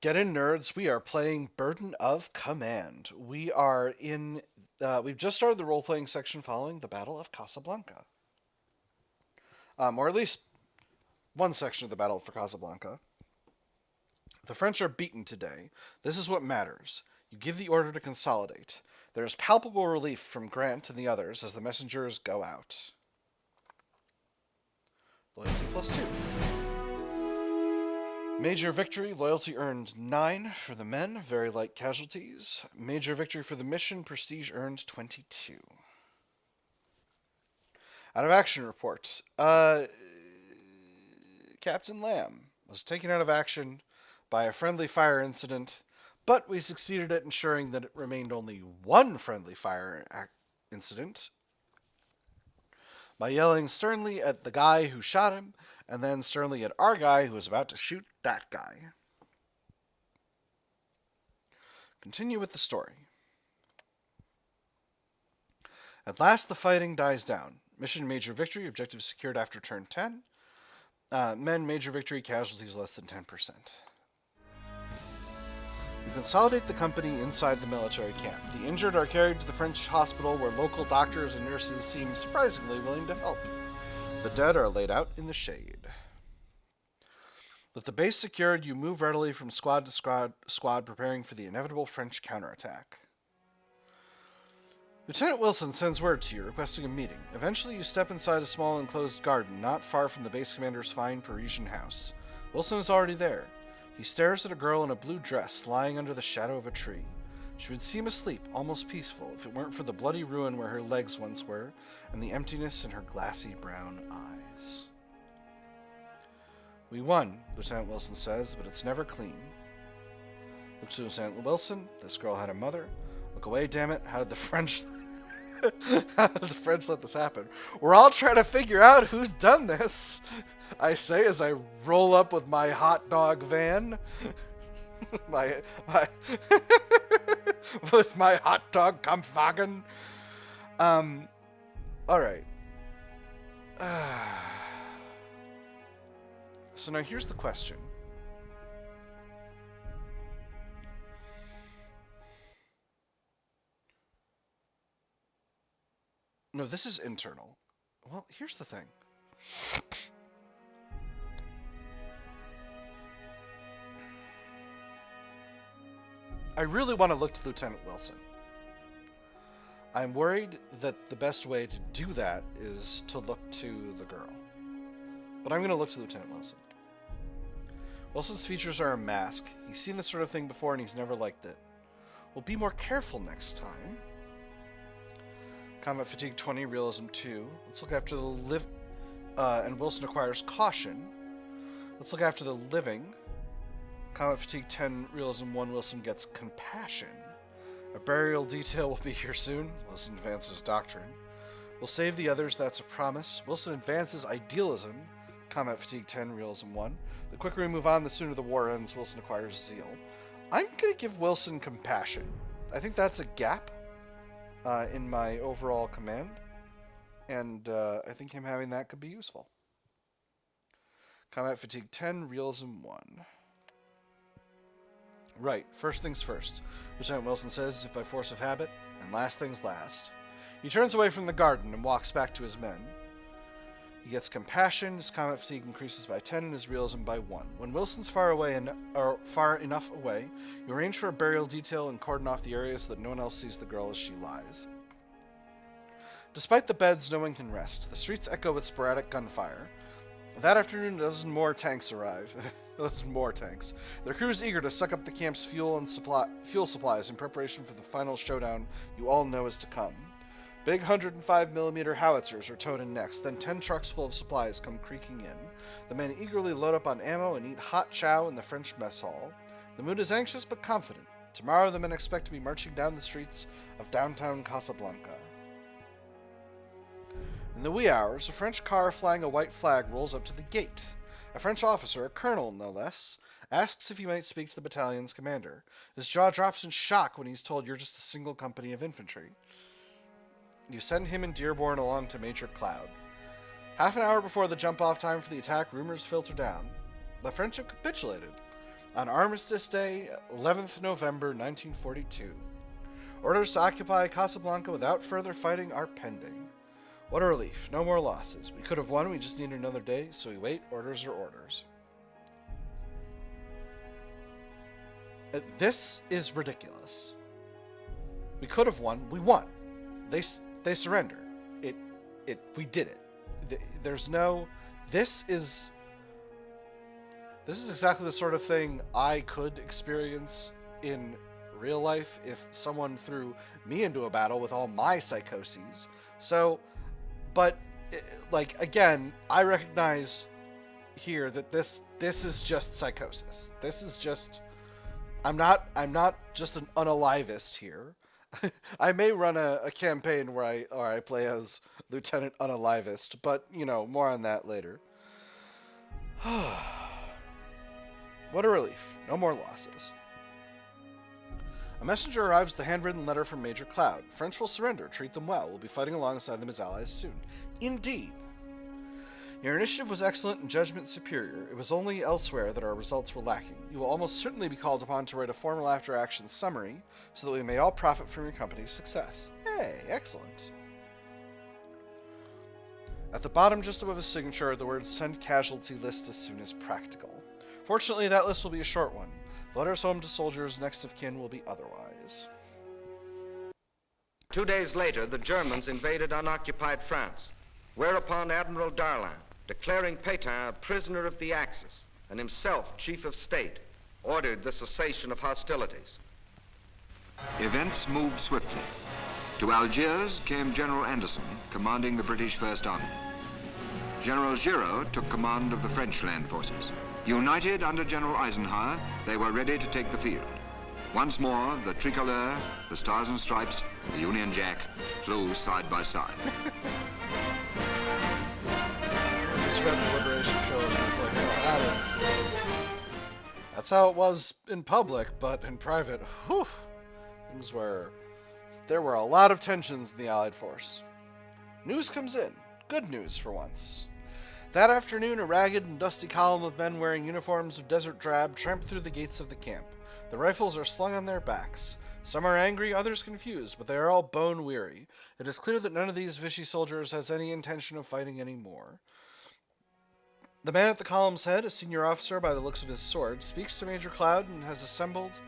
Get in, nerds. We are playing Burden of Command. We've just started the role playing section following the Battle of Casablanca. Or at least one section of the Battle for Casablanca. The French are beaten today. This is what matters. You give the order to consolidate. There is palpable relief from Grant and the others as the messengers go out. Loyalty +2. Major victory, loyalty earned 9 for the men, very light casualties. Major victory for the mission, prestige earned 22. Out of action report. Captain Lamb was taken out of action by a friendly fire incident, but we succeeded at ensuring that it remained only one friendly fire incident by yelling sternly at the guy who shot him, and then sternly at our guy who was about to shoot that guy. Continue with the story. At last the fighting dies down. Mission major victory, objective secured after turn 10. Men major victory, casualties less than 10%. You consolidate the company inside the military camp. The injured are carried to the French hospital where local doctors and nurses seem surprisingly willing to help. The dead are laid out in the shade. With the base secured, you move readily from squad to squad, preparing for the inevitable French counterattack. Lieutenant Wilson sends word to you, requesting a meeting. Eventually, you step inside a small enclosed garden not far from the base commander's fine Parisian house. Wilson is already there. He stares at a girl in a blue dress lying under the shadow of a tree. She would seem asleep, almost peaceful, if it weren't for the bloody ruin where her legs once were, and the emptiness in her glassy brown eyes. We won, Lieutenant Wilson says, but it's never clean. Look to Lieutenant Wilson. This girl had a mother. Look away, damn it. How did the French let this happen? We're all trying to figure out who's done this, I say as I roll up with my hot dog van. my with my hot dog Kampfwagen. Alright. So now here's the question. No, this is internal. Well, here's the thing. I really want to look to Lieutenant Wilson. I'm worried that the best way to do that is to look to the girl. But I'm going to look to Lieutenant Wilson. Wilson's features are a mask. He's seen this sort of thing before and he's never liked it. We'll be more careful next time. Combat fatigue 20, realism 2. Let's look after the and Wilson acquires caution. Let's look after the living. Combat fatigue 10, realism 1. Wilson gets compassion. A burial detail will be here soon. Wilson advances doctrine. We'll save the others, that's a promise. Wilson advances idealism. Combat fatigue 10, realism 1. The quicker we move on, the sooner the war ends. Wilson acquires zeal. I'm going to give Wilson compassion. I think that's a gap in my overall command. And I think him having that could be useful. Combat fatigue 10, realism 1. Right, first things first. Lieutenant Wilson says, as if by force of habit, and last things last. He turns away from the garden and walks back to his men. He gets compassion, his combat fatigue increases by 10, and his realism by 1. When Wilson's far enough away, you arrange for a burial detail and cordon off the area so that no one else sees the girl as she lies. Despite the beds, no one can rest. The streets echo with sporadic gunfire. That afternoon, a dozen more tanks arrive. More tanks. Their crew is eager to suck up the camp's fuel supplies in preparation for the final showdown you all know is to come. Big 105mm howitzers are towed in next, then 10 trucks full of supplies come creaking in. The men eagerly load up on ammo and eat hot chow in the French mess hall. The mood is anxious but confident. Tomorrow the men expect to be marching down the streets of downtown Casablanca. In the wee hours, a French car flying a white flag rolls up to the gate. A French officer, a colonel no less, asks if he might speak to the battalion's commander. His jaw drops in shock when he's told you're just a single company of infantry. You send him and Dearborn along to Major Cloud. Half an hour before the jump-off time for the attack, rumors filter down. The French have capitulated. On Armistice Day, 11th November 1942. Orders to occupy Casablanca without further fighting are pending. What a relief. No more losses. We could have won, we just need another day, so we wait. Orders are orders. This is ridiculous. We could have won. We won. They surrendered. We did it. There's no... This is exactly the sort of thing I could experience in real life if someone threw me into a battle with all my psychoses. So, but, like, again, I recognize here that this is just psychosis. This is just... I'm not just an unalivist here. I may run a campaign where I play as Lieutenant Unalivist, but, you know, more on that later. What a relief. No more losses. A messenger arrives with a handwritten letter from Major Cloud. French will surrender. Treat them well. We'll be fighting alongside them as allies soon. Indeed. Your initiative was excellent and judgment superior. It was only elsewhere that our results were lacking. You will almost certainly be called upon to write a formal after-action summary so that we may all profit from your company's success. Hey, excellent. At the bottom, just above his signature, are the words, send casualty list as soon as practical. Fortunately, that list will be a short one. The letters home to soldiers next of kin will be otherwise. 2 days later, the Germans invaded unoccupied France, whereupon Admiral Darlan, declaring Pétain a prisoner of the Axis and himself chief of state, ordered the cessation of hostilities. Events moved swiftly. To Algiers came General Anderson, commanding the British First Army. General Giraud took command of the French land forces. United under General Eisenhower, they were ready to take the field. Once more, the tricolor, the stars and stripes, the Union Jack flew side by side. I just read the Liberation Trilogy, it's like, oh, that's how it was in public, but in private, whew, there were a lot of tensions in the Allied force. News comes in. Good news for once. That afternoon, a ragged and dusty column of men wearing uniforms of desert drab tramped through the gates of the camp. The rifles are slung on their backs. Some are angry, others confused, but they are all bone-weary. It is clear that none of these Vichy soldiers has any intention of fighting any more. The man at the column's head, a senior officer by the looks of his sword, speaks to Major Cloud and his assembled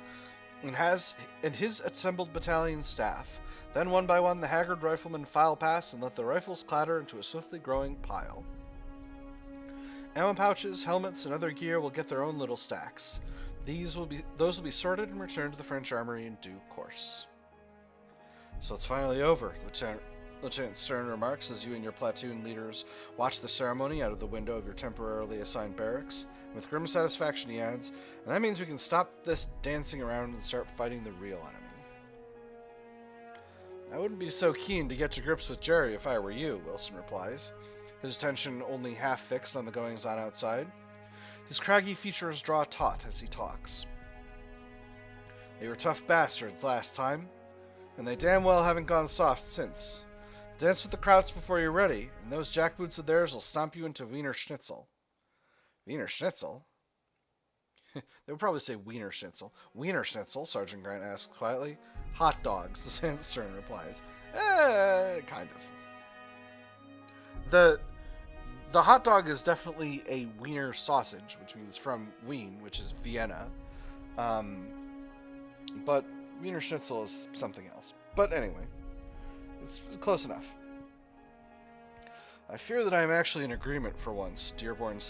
battalion staff. Then, one by one, the haggard riflemen file past and let the rifles clatter into a swiftly growing pile. Ammo pouches, helmets, and other gear will get their own little stacks. Those will be sorted and returned to the French armory in due course. So it's finally over, Lieutenant Stern remarks as you and your platoon leaders watch the ceremony out of the window of your temporarily assigned barracks. With grim satisfaction, he adds, and that means we can stop this dancing around and start fighting the real enemy. I wouldn't be so keen to get to grips with Jerry if I were you, Wilson replies, his attention only half fixed on the goings-on outside. His craggy features draw taut as he talks. They were tough bastards last time, and they damn well haven't gone soft since. Dance with the Krauts before you're ready, and those jackboots of theirs will stomp you into Wiener Schnitzel. Wiener Schnitzel? They would probably say Wiener Schnitzel. Wiener Schnitzel, Sergeant Grant asks quietly. Hot dogs, the Stern replies. Kind of. The hot dog is definitely a Wiener sausage, which means from Wien, which is Vienna. But Wiener Schnitzel is something else. But anyway, it's close enough. I fear that I am actually in agreement for once, Dearborn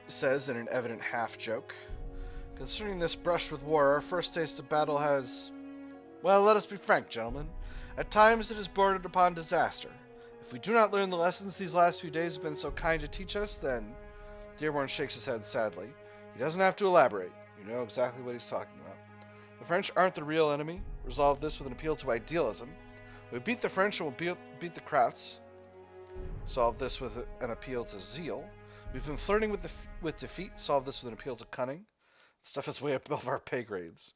says in an evident half-joke. Concerning this brush with war, our first taste of battle has... Well, let us be frank, gentlemen. At times it has bordered upon disaster. If we do not learn the lessons these last few days have been so kind to teach us, then... Dearborn shakes his head sadly. He doesn't have to elaborate. You know exactly what he's talking about. The French aren't the real enemy. Resolve this with an appeal to idealism. We beat the French and we'll beat the Krauts. Solve this with an appeal to zeal. We've been flirting with defeat. Solve this with an appeal to cunning. Stuff is way above our pay grades.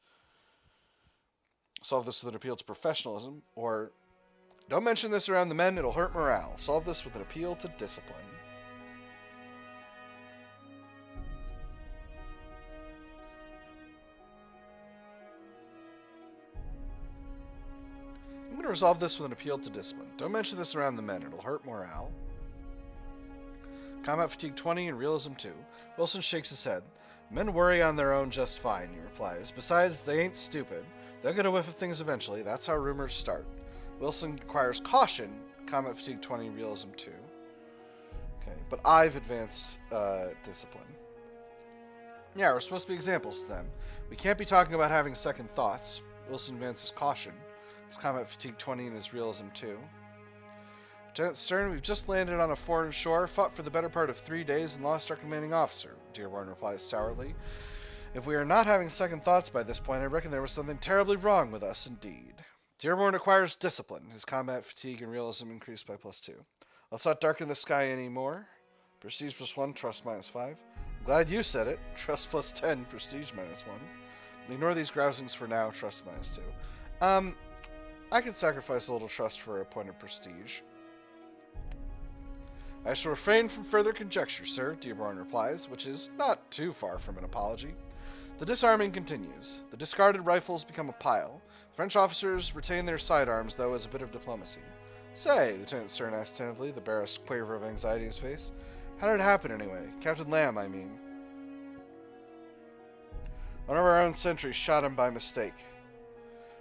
Solve this with an appeal to professionalism. Or, don't mention this around the men, it'll hurt morale. Solve this with an appeal to discipline. to resolve this with an appeal to discipline. Don't mention this around the men. It'll hurt morale. Combat fatigue 20 and realism 2. Wilson shakes his head. Men worry on their own just fine, he replies. Besides, they ain't stupid. They'll get a whiff of things eventually. That's how rumors start. Wilson requires caution. Combat fatigue 20, realism 2. Okay, but I've advanced discipline. Yeah, we're supposed to be examples to them. We can't be talking about having second thoughts. Wilson advances caution. His combat fatigue 20 and his realism 2. Lieutenant Stern, we've just landed on a foreign shore, fought for the better part of 3 days, and lost our commanding officer, Dearborn replies sourly. If we are not having second thoughts by this point, I reckon there was something terribly wrong with us indeed. Dearborn requires discipline. His combat fatigue and realism increased by +2. Let's not darken the sky anymore. Prestige +1, trust -5. Glad you said it. Trust +10, prestige -1. Ignore these grousings for now, trust -2. I could sacrifice a little trust for a point of prestige. I shall refrain from further conjecture, sir, Dearborn replies, which is not too far from an apology. The disarming continues. The discarded rifles become a pile. French officers retain their sidearms, though, as a bit of diplomacy. Say, Lieutenant Stern asked tentatively, the barest quaver of anxiety in his face. How did it happen, anyway? Captain Lamb, I mean. One of our own sentries shot him by mistake.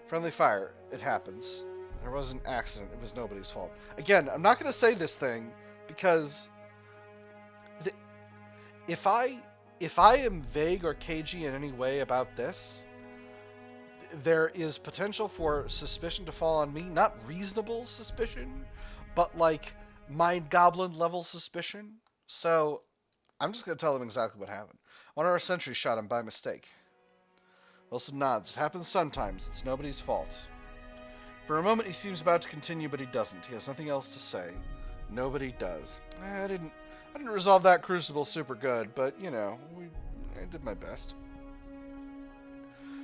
Friendly fire. It happens. There was an accident. It was nobody's fault. Again, I'm not going to say this thing because if I am vague or cagey in any way about this, there is potential for suspicion to fall on me. Not reasonable suspicion, but like mind goblin level suspicion. So I'm just going to tell them exactly what happened. One of our sentries shot him by mistake. Wilson nods. It happens sometimes. It's nobody's fault. For a moment he seems about to continue, but he doesn't. He has nothing else to say. Nobody does. I didn't resolve that crucible super good, but, you know, I did my best.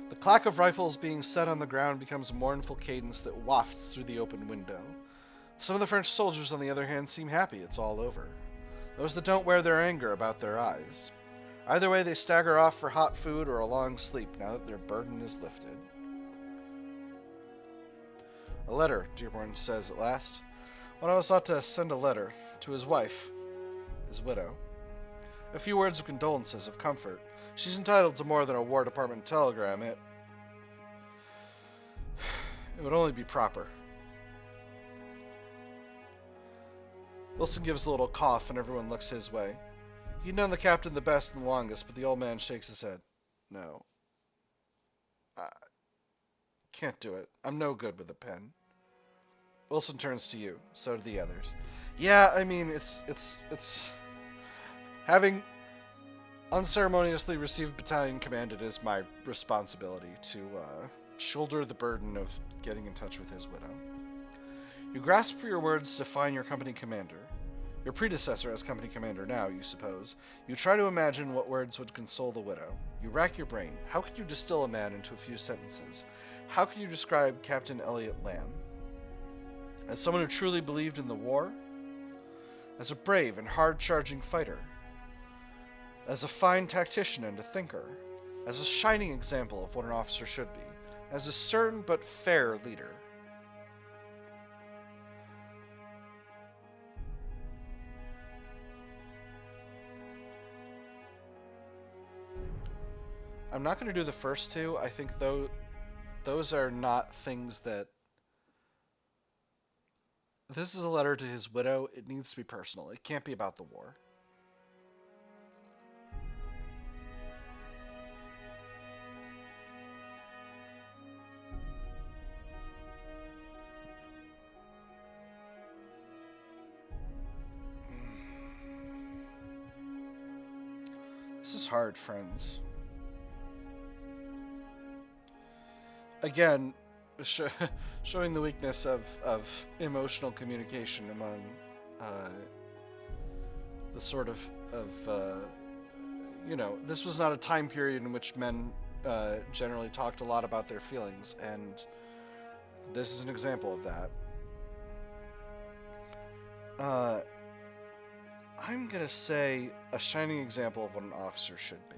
The clack of rifles being set on the ground becomes a mournful cadence that wafts through the open window. Some of the French soldiers, on the other hand, seem happy it's all over. Those that don't wear their anger about their eyes. Either way, they stagger off for hot food or a long sleep now that their burden is lifted. A letter, Dearborn says at last. One of us ought to send a letter to his wife, his widow. A few words of condolences, of comfort. She's entitled to more than a War Department telegram. It would only be proper. Wilson gives a little cough and everyone looks his way. He'd known the captain the best and the longest, but the old man shakes his head. No. I can't do it. I'm no good with a pen. Wilson turns to you. So do the others. Yeah, I mean, it's having unceremoniously received battalion command, it is my responsibility to shoulder the burden of getting in touch with his widow. You grasp for your words to define your company commander. Your predecessor as company commander now, you suppose. You try to imagine what words would console the widow. You rack your brain. How could you distill a man into a few sentences? How could you describe Captain Elliot Lamb? As someone who truly believed in the war? As a brave and hard-charging fighter? As a fine tactician and a thinker? As a shining example of what an officer should be? As a stern but fair leader? I'm not going to do the first two. I think those are not things that... This is a letter to his widow. It needs to be personal. It can't be about the war. This is hard, friends. Again, showing the weakness of emotional communication among the sort of you know, this was not a time period in which men generally talked a lot about their feelings, and this is an example of that. I'm gonna say a shining example of what an officer should be.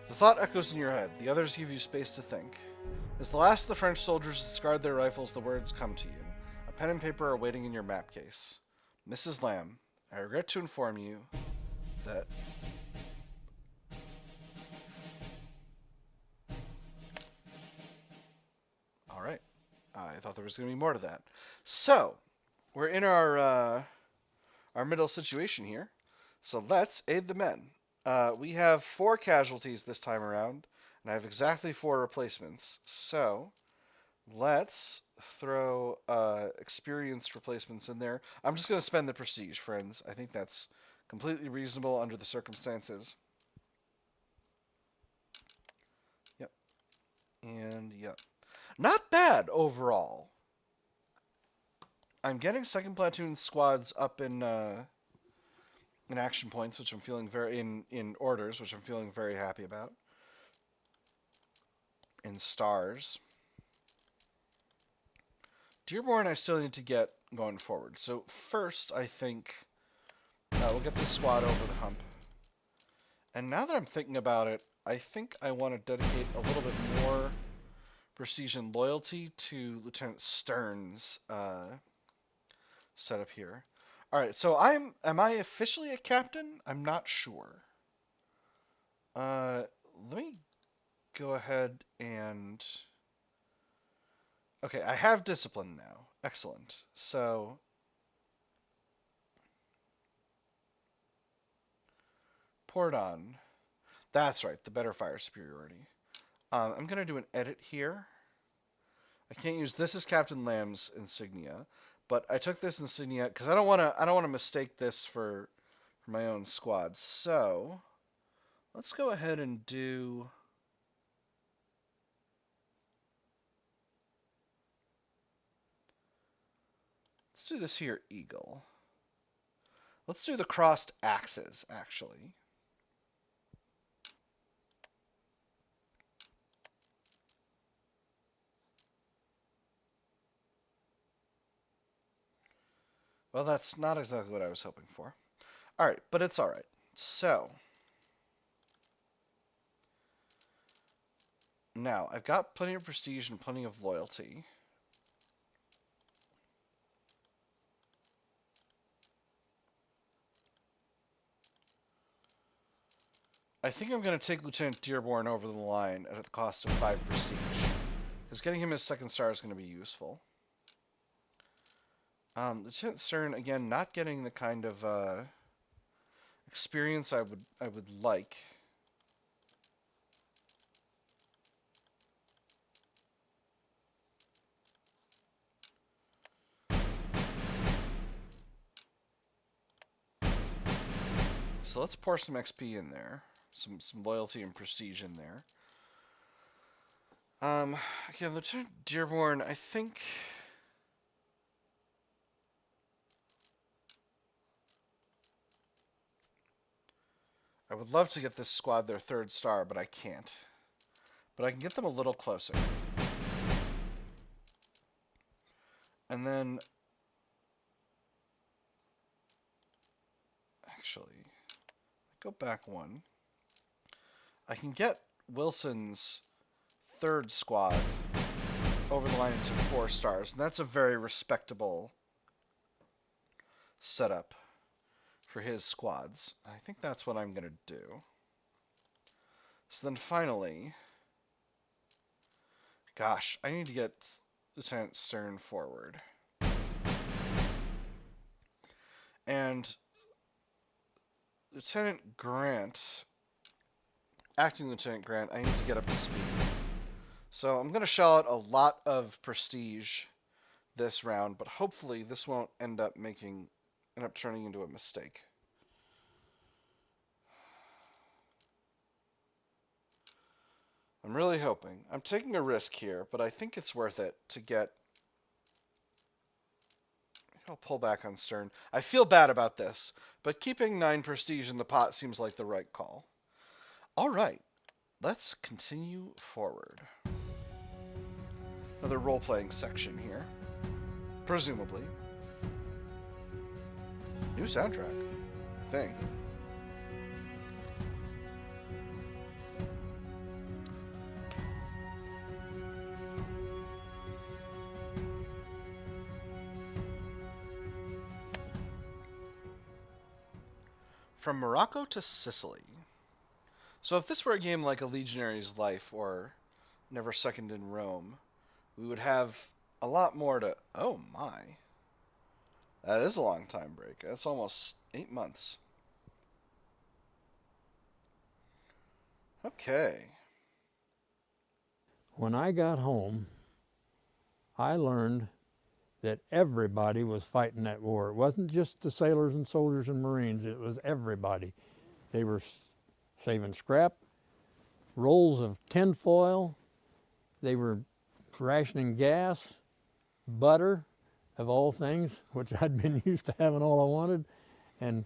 The thought echoes in your head. The others give you space to think. As the last of the French soldiers discard their rifles, the words come to you. A pen and paper are waiting in your map case. Mrs. Lamb, I regret to inform you that... Alright. I thought there was going to be more to that. So, we're in our middle situation here. So let's aid the men. We have 4 casualties this time around, and I have exactly 4 replacements. So let's throw experienced replacements in there. I'm just going to spend the prestige, friends. I think that's completely reasonable under the circumstances. Yep. And yep. Not bad overall. I'm getting second platoon squads up in action points, which I'm feeling very in orders, which I'm feeling very happy about. In stars. Dearborn I still need to get going forward. So first, I think we'll get this squad over the hump. And now that I'm thinking about it, I think I want to dedicate a little bit more prestige and loyalty to Lieutenant Stern's setup here. All right, so am I officially a captain? I'm not sure. Let me go ahead and... Okay, I have discipline now. Excellent. So... Port on. That's right, the better fire superiority. I'm going to do an edit here. I can't use this as Captain Lamb's insignia, but I took this insignia because I don't want to mistake this for my own squad. So let's go ahead and do... Let's do this here, Eagle. Let's do the crossed axes, actually. Well, that's not exactly what I was hoping for. All right, but it's all right. So, now, I've got plenty of prestige and plenty of loyalty. I think I'm going to take Lieutenant Dearborn over the line at the cost of 5 prestige, because getting him his 2nd star is going to be useful. Lieutenant Stern, again, not getting the kind of experience I would like. So let's pour some XP in there, some loyalty and prestige in there. Again, Lieutenant Dearborn, I think... I would love to get this squad their 3rd star, but I can't. But I can get them a little closer. And then... Actually, go back one. I can get Wilson's 3rd squad over the line into 4 stars. And that's a very respectable setup for his squads. I think that's what I'm going to do. So then finally... Gosh, I need to get Lieutenant Stern forward. And Lieutenant Grant, Acting Lieutenant Grant, I need to get up to speed. So I'm going to shell out a lot of prestige this round, but hopefully this won't end up turning into a mistake. I'm really hoping. I'm taking a risk here, but I think it's worth it to get... I'll pull back on Stern. I feel bad about this, but keeping 9 prestige in the pot seems like the right call. All right, let's continue forward. Another role-playing section here. Presumably. New soundtrack. Thing. From Morocco to Sicily. So if this were a game like A Legionary's Life or Never Second in Rome, we would have a lot more to... Oh my. That is a long time break. That's almost 8 months. Okay. When I got home, I learned that everybody was fighting that war. It wasn't just the sailors and soldiers and Marines, it was everybody. They were saving scrap, rolls of tinfoil, they were rationing gas, butter, of all things, which I'd been used to having all I wanted, and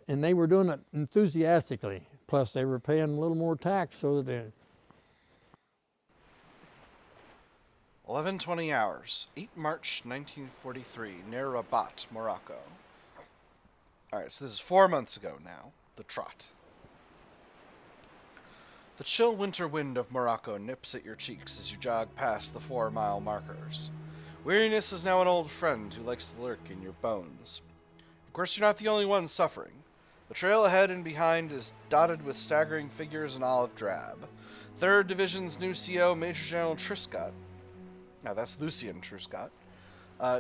they were doing it enthusiastically. Plus, they were paying a little more tax so that they... 11:20 hours, 8 March 1943, near Rabat, Morocco. Alright, so this is 4 months ago now. The trot. The chill winter wind of Morocco nips at your cheeks as you jog past the 4-mile markers. Weariness is now an old friend who likes to lurk in your bones. Of course, you're not the only one suffering. The trail ahead and behind is dotted with staggering figures in olive drab. 3rd Division's new CO, Major General Truscott, now that's Lucien Truscott,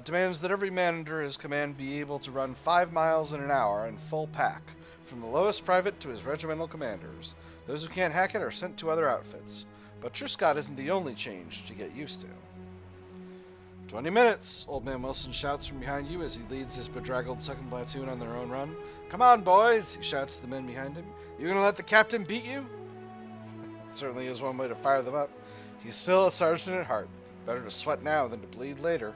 demands that every man under his command be able to run 5 miles in an hour in full pack, from the lowest private to his regimental commanders. Those who can't hack it are sent to other outfits. But Truscott isn't the only change to get used to. 20 minutes, Old Man Wilson shouts from behind you as he leads his bedraggled 2nd Platoon on their own run. Come on, boys, he shouts to the men behind him. You gonna let the captain beat you? It certainly is one way to fire them up. He's still a sergeant at heart. Better to sweat now than to bleed later.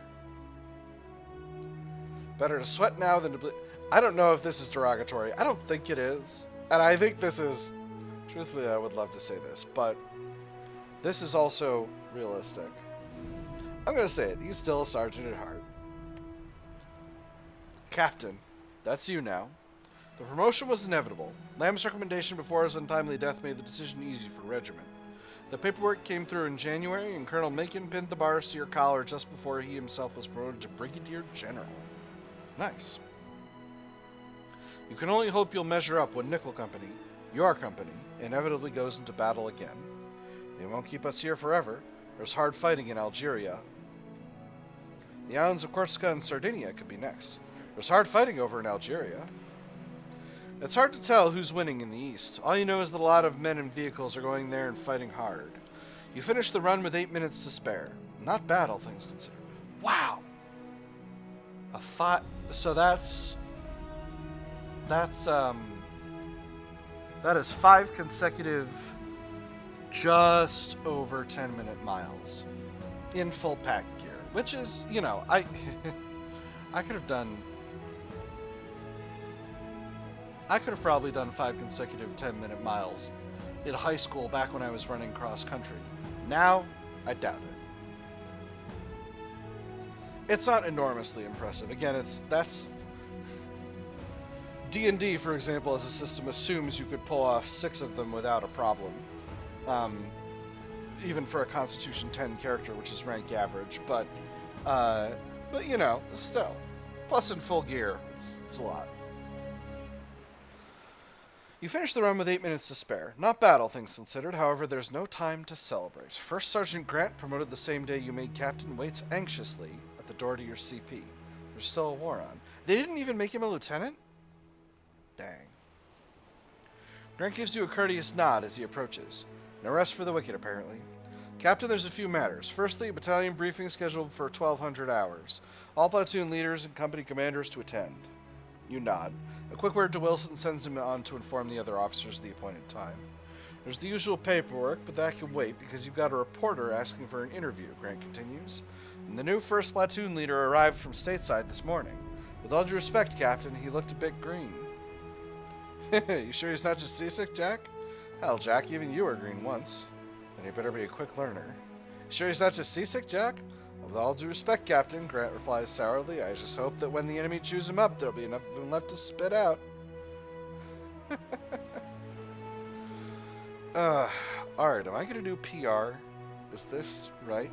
Better to sweat now than to bleed... I don't know if this is derogatory. I don't think it is. And I think this is... Truthfully, I would love to say this, but this is also realistic. I'm going to say it. He's still a sergeant at heart. Captain. That's you now. The promotion was inevitable. Lamb's recommendation before his untimely death made the decision easy for regiment. The paperwork came through in January, and Colonel Macon pinned the bars to your collar just before he himself was promoted to Brigadier General. Nice. You can only hope you'll measure up when Nickel Company, your company, inevitably goes into battle again. They won't keep us here forever. There's hard fighting in Algeria. The islands of Corsica and Sardinia could be next. There's hard fighting over in Algeria. It's hard to tell who's winning in the east. All you know is that a lot of men and vehicles are going there and fighting hard. You finish the run with 8 minutes to spare. Not bad, all things considered. Wow! So that is 5 consecutive, just over 10-minute miles in full pack gear, which is, you know, I could have probably done 5 consecutive 10-minute miles in high school back when I was running cross country. Now, I doubt it. It's not enormously impressive. Again, that's D&D, for example, as a system assumes you could pull off 6 of them without a problem. Even for a Constitution 10 character, which is rank average, but you know, still. Plus in full gear, it's a lot. You finish the run with 8 minutes to spare. Not bad, all things considered. However, there's no time to celebrate. First Sergeant Grant, promoted the same day you made captain, waits anxiously at the door to your CP. There's still a war on. They didn't even make him a lieutenant? Dang. Grant gives you a courteous nod as he approaches. No rest for the wicked, apparently. Captain, there's a few matters. Firstly, a battalion briefing scheduled for 1200 hours. All platoon leaders and company commanders to attend. You nod. A quick word to Wilson sends him on to inform the other officers of the appointed time. There's the usual paperwork, but that can wait because you've got a reporter asking for an interview, Grant continues. And the new First Platoon leader arrived from stateside this morning. With all due respect, Captain, he looked a bit green. You sure he's not just seasick, Jack? Hell, Jack, even you were green once. Then you better be a quick learner. You sure he's not just seasick, Jack? With all due respect, Captain, Grant replies sourly. I just hope that when the enemy chews him up, there'll be enough of him left to spit out. Alright, am I going to do PR? Is this right?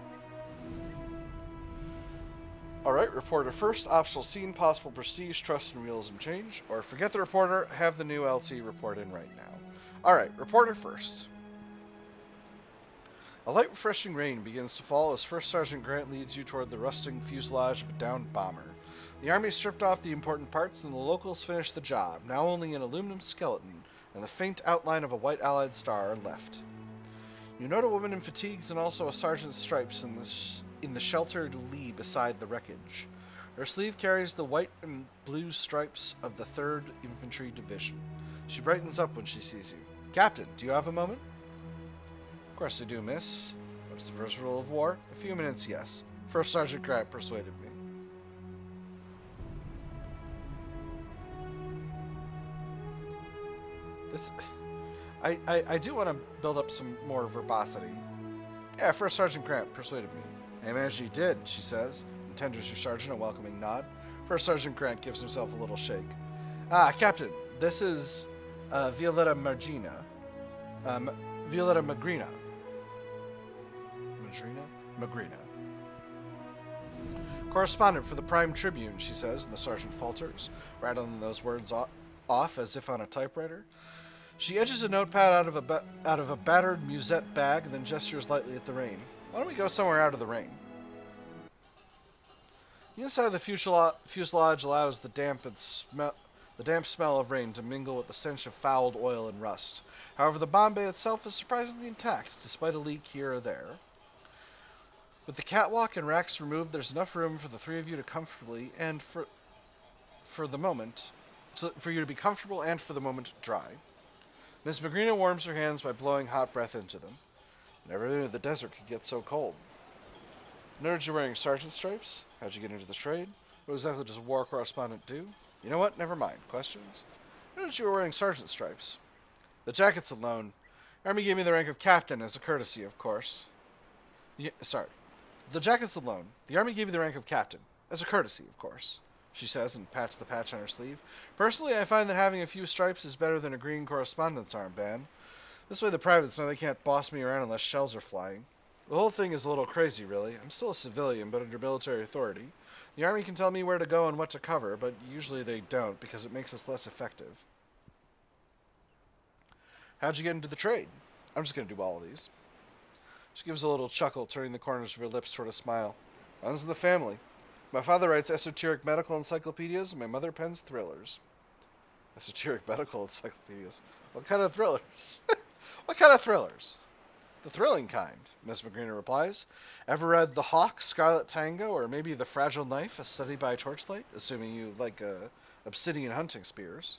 Alright, reporter first. Optional scene, possible prestige, trust, and realism change. Or forget the reporter, have the new LT report in right now. Alright, reporter first. A light, refreshing rain begins to fall as First Sergeant Grant leads you toward the rusting fuselage of a downed bomber. The Army stripped off the important parts, and the locals finished the job, now only an aluminum skeleton and the faint outline of a white Allied star are left. You note a woman in fatigues and also a sergeant's stripes in the sheltered lee beside the wreckage. Her sleeve carries the white and blue stripes of the 3rd Infantry Division. She brightens up when she sees you. Captain, do you have a moment? Of course I do, miss. What's the first rule of war? A few minutes, yes. First Sergeant Grant persuaded me. I do want to build up some more verbosity. Yeah, First Sergeant Grant persuaded me. I imagine he did, she says, and tenders your sergeant a welcoming nod. First Sergeant Grant gives himself a little shake. Captain, this is Violetta Margina. Violetta Magrina. Magrina. Correspondent for the Prime Tribune, she says, and the sergeant falters, rattling those words off as if on a typewriter. She edges a notepad out of a battered musette bag and then gestures lightly at the rain. Why don't we go somewhere out of the rain? The inside of the fuselage allows the damp smell of rain to mingle with the stench of fouled oil and rust. However, the bomb bay itself is surprisingly intact, despite a leak here or there. With the catwalk and racks removed, there's enough room for the three of you to comfortably and for you to be comfortable and for the moment dry. Miss Magrina warms her hands by blowing hot breath into them. Never knew the desert could get so cold. Noted you're wearing sergeant stripes. How'd you get into the trade? What exactly does a war correspondent do? You know what? Never mind. Questions? Noted you were wearing sergeant stripes. The jacket's alone. Army gave me the rank of captain as a courtesy, of course. The jacket's alone. The Army gave you the rank of captain as a courtesy, of course, she says and pats the patch on her sleeve. Personally, I find that having a few stripes is better than a green correspondent's armband. This way the privates know they can't boss me around unless shells are flying. The whole thing is a little crazy, really. I'm still a civilian, but under military authority. The Army can tell me where to go and what to cover, but usually they don't, because it makes us less effective. How'd you get into the trade? I'm just going to do all of these. She gives a little chuckle, turning the corners of her lips toward a smile. Runs in the family. My father writes esoteric medical encyclopedias, and my mother pens thrillers. Esoteric medical encyclopedias? What kind of thrillers? What kind of thrillers? The thrilling kind, Miss Magrina replies. Ever read The Hawk, Scarlet Tango, or maybe The Fragile Knife, A Study by Torchlight? Assuming you like obsidian hunting spears.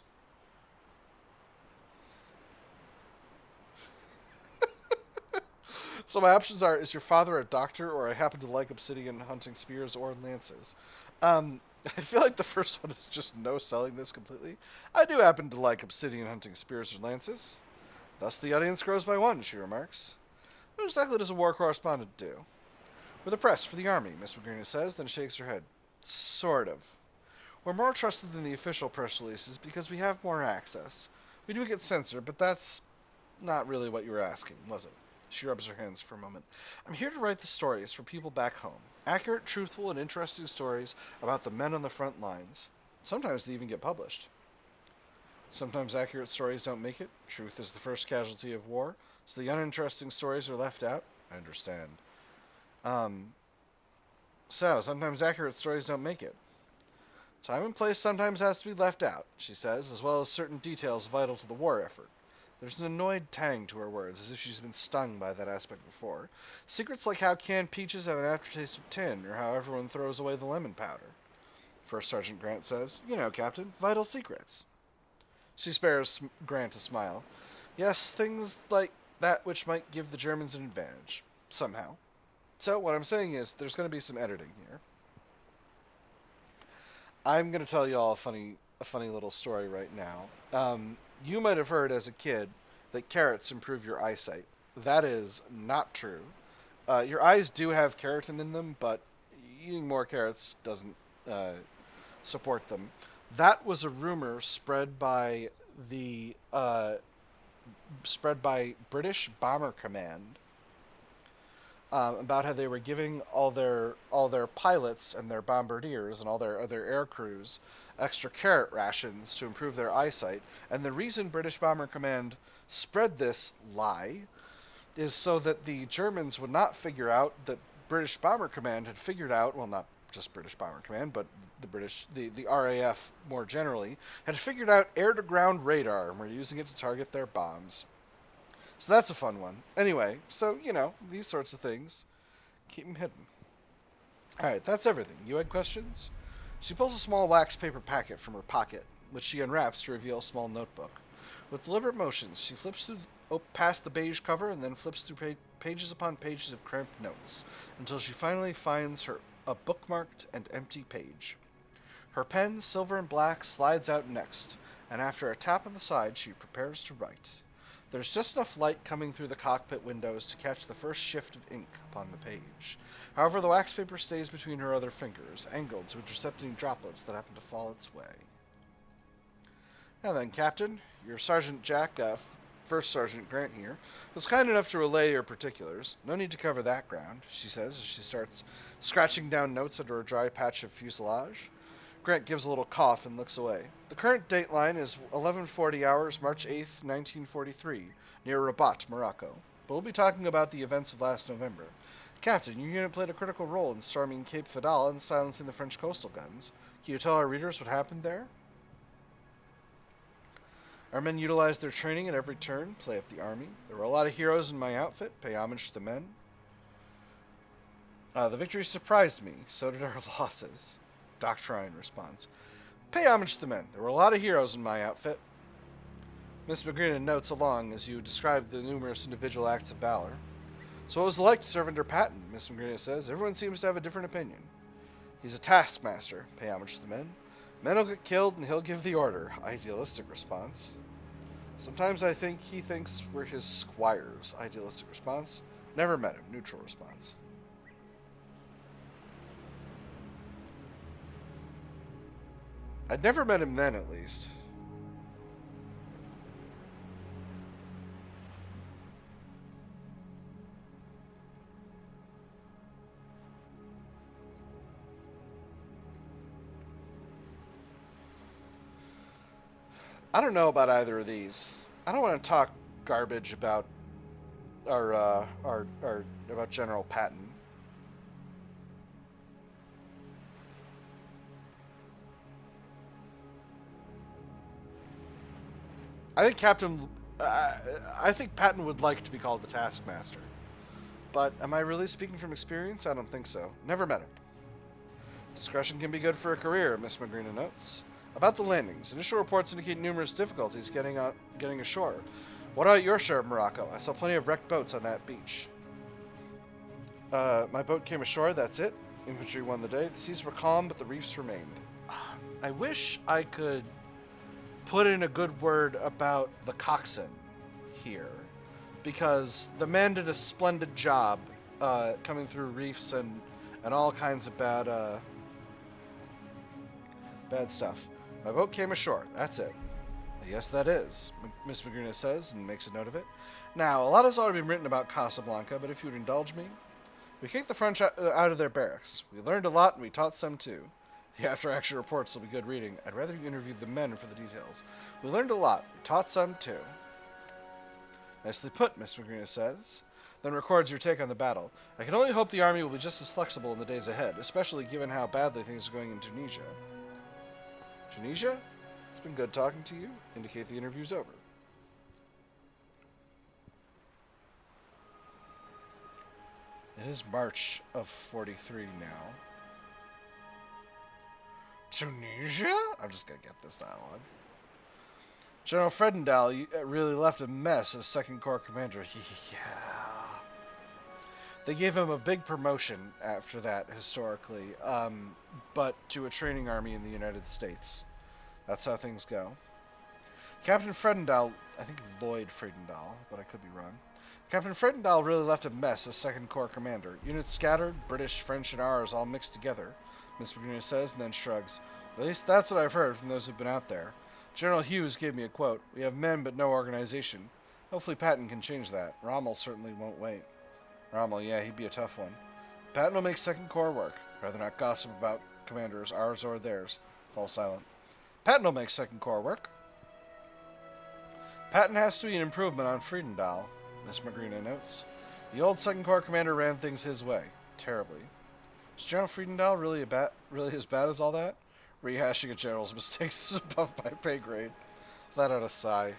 So my options are, is your father a doctor, or I happen to like obsidian hunting spears or lances? I feel like the first one is just no selling this completely. I do happen to like obsidian hunting spears or lances. Thus the audience grows by one, she remarks. What exactly does a war correspondent do? We're the press for the Army, Miss Magrina says, then shakes her head. Sort of. We're more trusted than the official press releases because we have more access. We do get censored, but that's not really what you were asking, was it? She rubs her hands for a moment. I'm here to write the stories for people back home. Accurate, truthful, and interesting stories about the men on the front lines. Sometimes they even get published. Sometimes accurate stories don't make it. Truth is the first casualty of war, so the uninteresting stories are left out. I understand. So, sometimes accurate stories don't make it. Time and place sometimes has to be left out, she says, as well as certain details vital to the war effort. There's an annoyed tang to her words, as if she's been stung by that aspect before. Secrets like how canned peaches have an aftertaste of tin, or how everyone throws away the lemon powder. First Sergeant Grant says, You know, Captain, vital secrets. She spares Grant a smile. Yes, things like that which might give the Germans an advantage. Somehow. So, what I'm saying is, there's going to be some editing here. I'm going to tell you all a funny little story right now. You might have heard as a kid that carrots improve your eyesight. That is not true. Your eyes do have keratin in them, but eating more carrots doesn't support them. That was a rumor spread by the British Bomber Command about how they were giving all their pilots and their bombardiers and all their other air crews extra carrot rations to improve their eyesight. And the reason British Bomber Command spread this lie is so that the Germans would not figure out that British Bomber Command had figured out, well, not just British Bomber Command, but the RAF more generally, had figured out air-to-ground radar and were using it to target their bombs. So that's a fun one. Anyway, so, these sorts of things, keep them hidden. Alright, that's everything. You had questions? She pulls a small wax paper packet from her pocket, which she unwraps to reveal a small notebook. With deliberate motions, she flips past the beige cover and then flips through pages upon pages of cramped notes until she finally finds a bookmarked and empty page. Her pen, silver and black, slides out next, and after a tap on the side, she prepares to write. There's just enough light coming through the cockpit windows to catch the first shift of ink upon the page. However, the wax paper stays between her other fingers, angled to intercept any droplets that happen to fall its way. Now then, Captain, your Sergeant Jack, First Sergeant Grant here, was kind enough to relay your particulars. No need to cover that ground, she says as she starts scratching down notes under a dry patch of fuselage. Grant gives a little cough and looks away. The current dateline is 11:40 hours, March 8th, 1943, near Rabat, Morocco. But we'll be talking about the events of last November. Captain, your unit played a critical role in storming Cape Fidal and silencing the French coastal guns. Can you tell our readers what happened there? Our men utilized their training at every turn, play up the army. There were a lot of heroes in my outfit, pay homage to the men. The victory surprised me, so did our losses. Doctrine responds. Pay homage to the men. There were a lot of heroes in my outfit. Miss McGrinnan notes along as you describe the numerous individual acts of valor. So what was it like to serve under Patton? Miss McGrinnan says. Everyone seems to have a different opinion. He's a taskmaster. Pay homage to the men. Men will get killed and he'll give the order. Idealistic response. Sometimes I think he thinks we're his squires. Idealistic response. Never met him. Neutral response. I'd never met him then, at least. I don't know about either of these. I don't want to talk garbage about about General Patton. I think Patton would like to be called the Taskmaster. But am I really speaking from experience? I don't think so. Never met him. Discretion can be good for a career, Miss McGrinnan notes. About the landings, initial reports indicate numerous difficulties getting ashore. What about your share of Morocco? I saw plenty of wrecked boats on that beach. My boat came ashore, that's it. Infantry won the day. The seas were calm, but the reefs remained. I wish I could put in a good word about the coxswain here, because the man did a splendid job coming through reefs and all kinds of bad stuff. My boat came ashore. That's it. Yes, that is, Miss Maguna says and makes a note of it. Now, a lot has already been written about Casablanca, but if you would indulge me, we kicked the French out of their barracks. We learned a lot, and we taught some too. The after-action reports will be good reading. I'd rather you interviewed the men for the details. We learned a lot. We taught some too. Nicely put, Miss Maguna says, then records your take on the battle. I can only hope the army will be just as flexible in the days ahead, especially given how badly things are going in Tunisia. Tunisia? It's been good talking to you. Indicate the interview's over. It is March of 43 now. Tunisia? I'm just going to get this dialogue. General Fredendall really left a mess as 2nd Corps commander. Yeah. They gave him a big promotion after that, historically, but to a training army in the United States. That's how things go. Captain Fredendall, I think Lloyd Fredendall, but I could be wrong. Captain Fredendall really left a mess as 2nd Corps commander. Units scattered, British, French, and ours all mixed together, Miss Maguna says, and then shrugs. At least that's what I've heard from those who've been out there. General Hughes gave me a quote. We have men but no organization. Hopefully Patton can change that. Rommel certainly won't wait. Rommel, yeah, he'd be a tough one. Patton will make Second Corps work. Rather not gossip about commanders, ours or theirs. Fall silent. Patton will make Second Corps work. Patton has to be an improvement on Friedendahl, Miss Magrina notes. The old Second Corps commander ran things his way. Terribly. Is General Friedendahl really as bad as all that? Rehashing a general's mistakes is above my pay grade. Let out a sigh.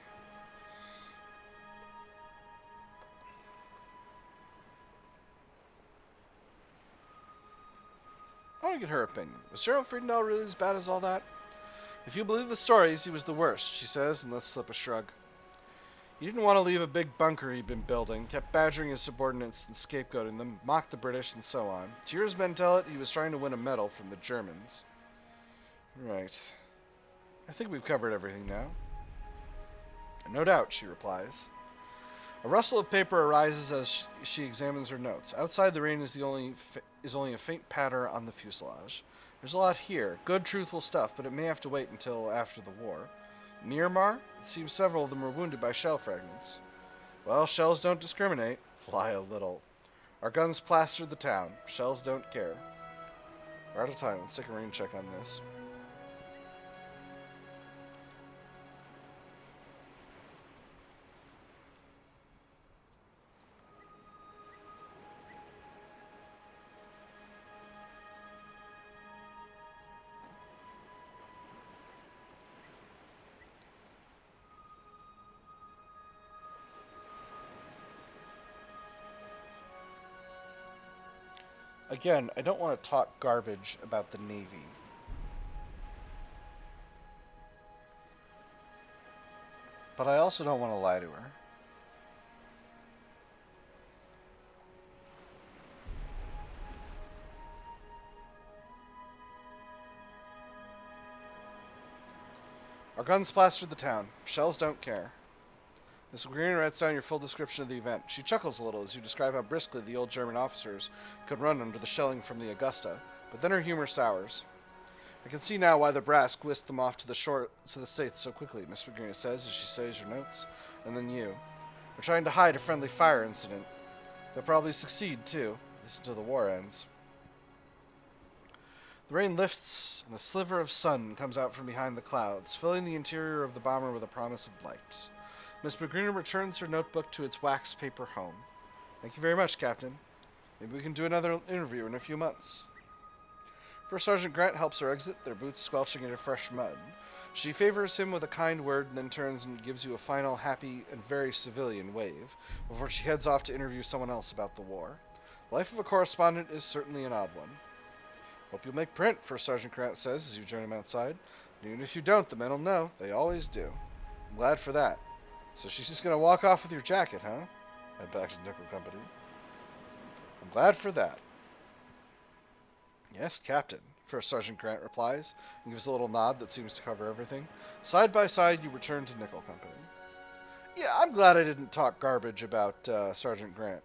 I want to get her opinion. Was General Friedendahl really as bad as all that? If you believe the stories, he was the worst, she says, and lets slip a shrug. He didn't want to leave a big bunker he'd been building, kept badgering his subordinates and scapegoating them, mocked the British, and so on. To hear his men tell it, he was trying to win a medal from the Germans. Right. I think we've covered everything now. No doubt, she replies. A rustle of paper arises as she examines her notes. Outside, the rain is only a faint patter on the fuselage. There's a lot here. Good, truthful stuff, but it may have to wait until after the war. Myanmar? It seems several of them were wounded by shell fragments. Well, shells don't discriminate. Lie a little. Our guns plastered the town. Shells don't care. We're out of time. Let's take a rain check on this. Again, I don't want to talk garbage about the Navy. But I also don't want to lie to her. Our guns plastered the town. Shells don't care. Miss Green writes down your full description of the event. She chuckles a little as you describe how briskly the old German officers could run under the shelling from the Augusta, but then her humor sours. I can see now why the brass whisked them off to the States so quickly, Miss Green says as she says your notes, and then you. They're trying to hide a friendly fire incident. They'll probably succeed, too, at least until the war ends. The rain lifts, and a sliver of sun comes out from behind the clouds, filling the interior of the bomber with a promise of light. Miss Magrina returns her notebook to its wax paper home. Thank you very much, Captain. Maybe we can do another interview in a few months. First Sergeant Grant helps her exit, their boots squelching into fresh mud. She favors him with a kind word and then turns and gives you a final happy and very civilian wave before she heads off to interview someone else about the war. Life of a correspondent is certainly an odd one. Hope you'll make print, First Sergeant Grant says as you join him outside. And even if you don't, the men will know. They always do. I'm glad for that. So she's just going to walk off with your jacket, huh? Head back to Nickel Company. I'm glad for that. Yes, Captain, First Sergeant Grant replies, and gives a little nod that seems to cover everything. Side by side, you return to Nickel Company. Yeah, I'm glad I didn't talk garbage about Sergeant Grant.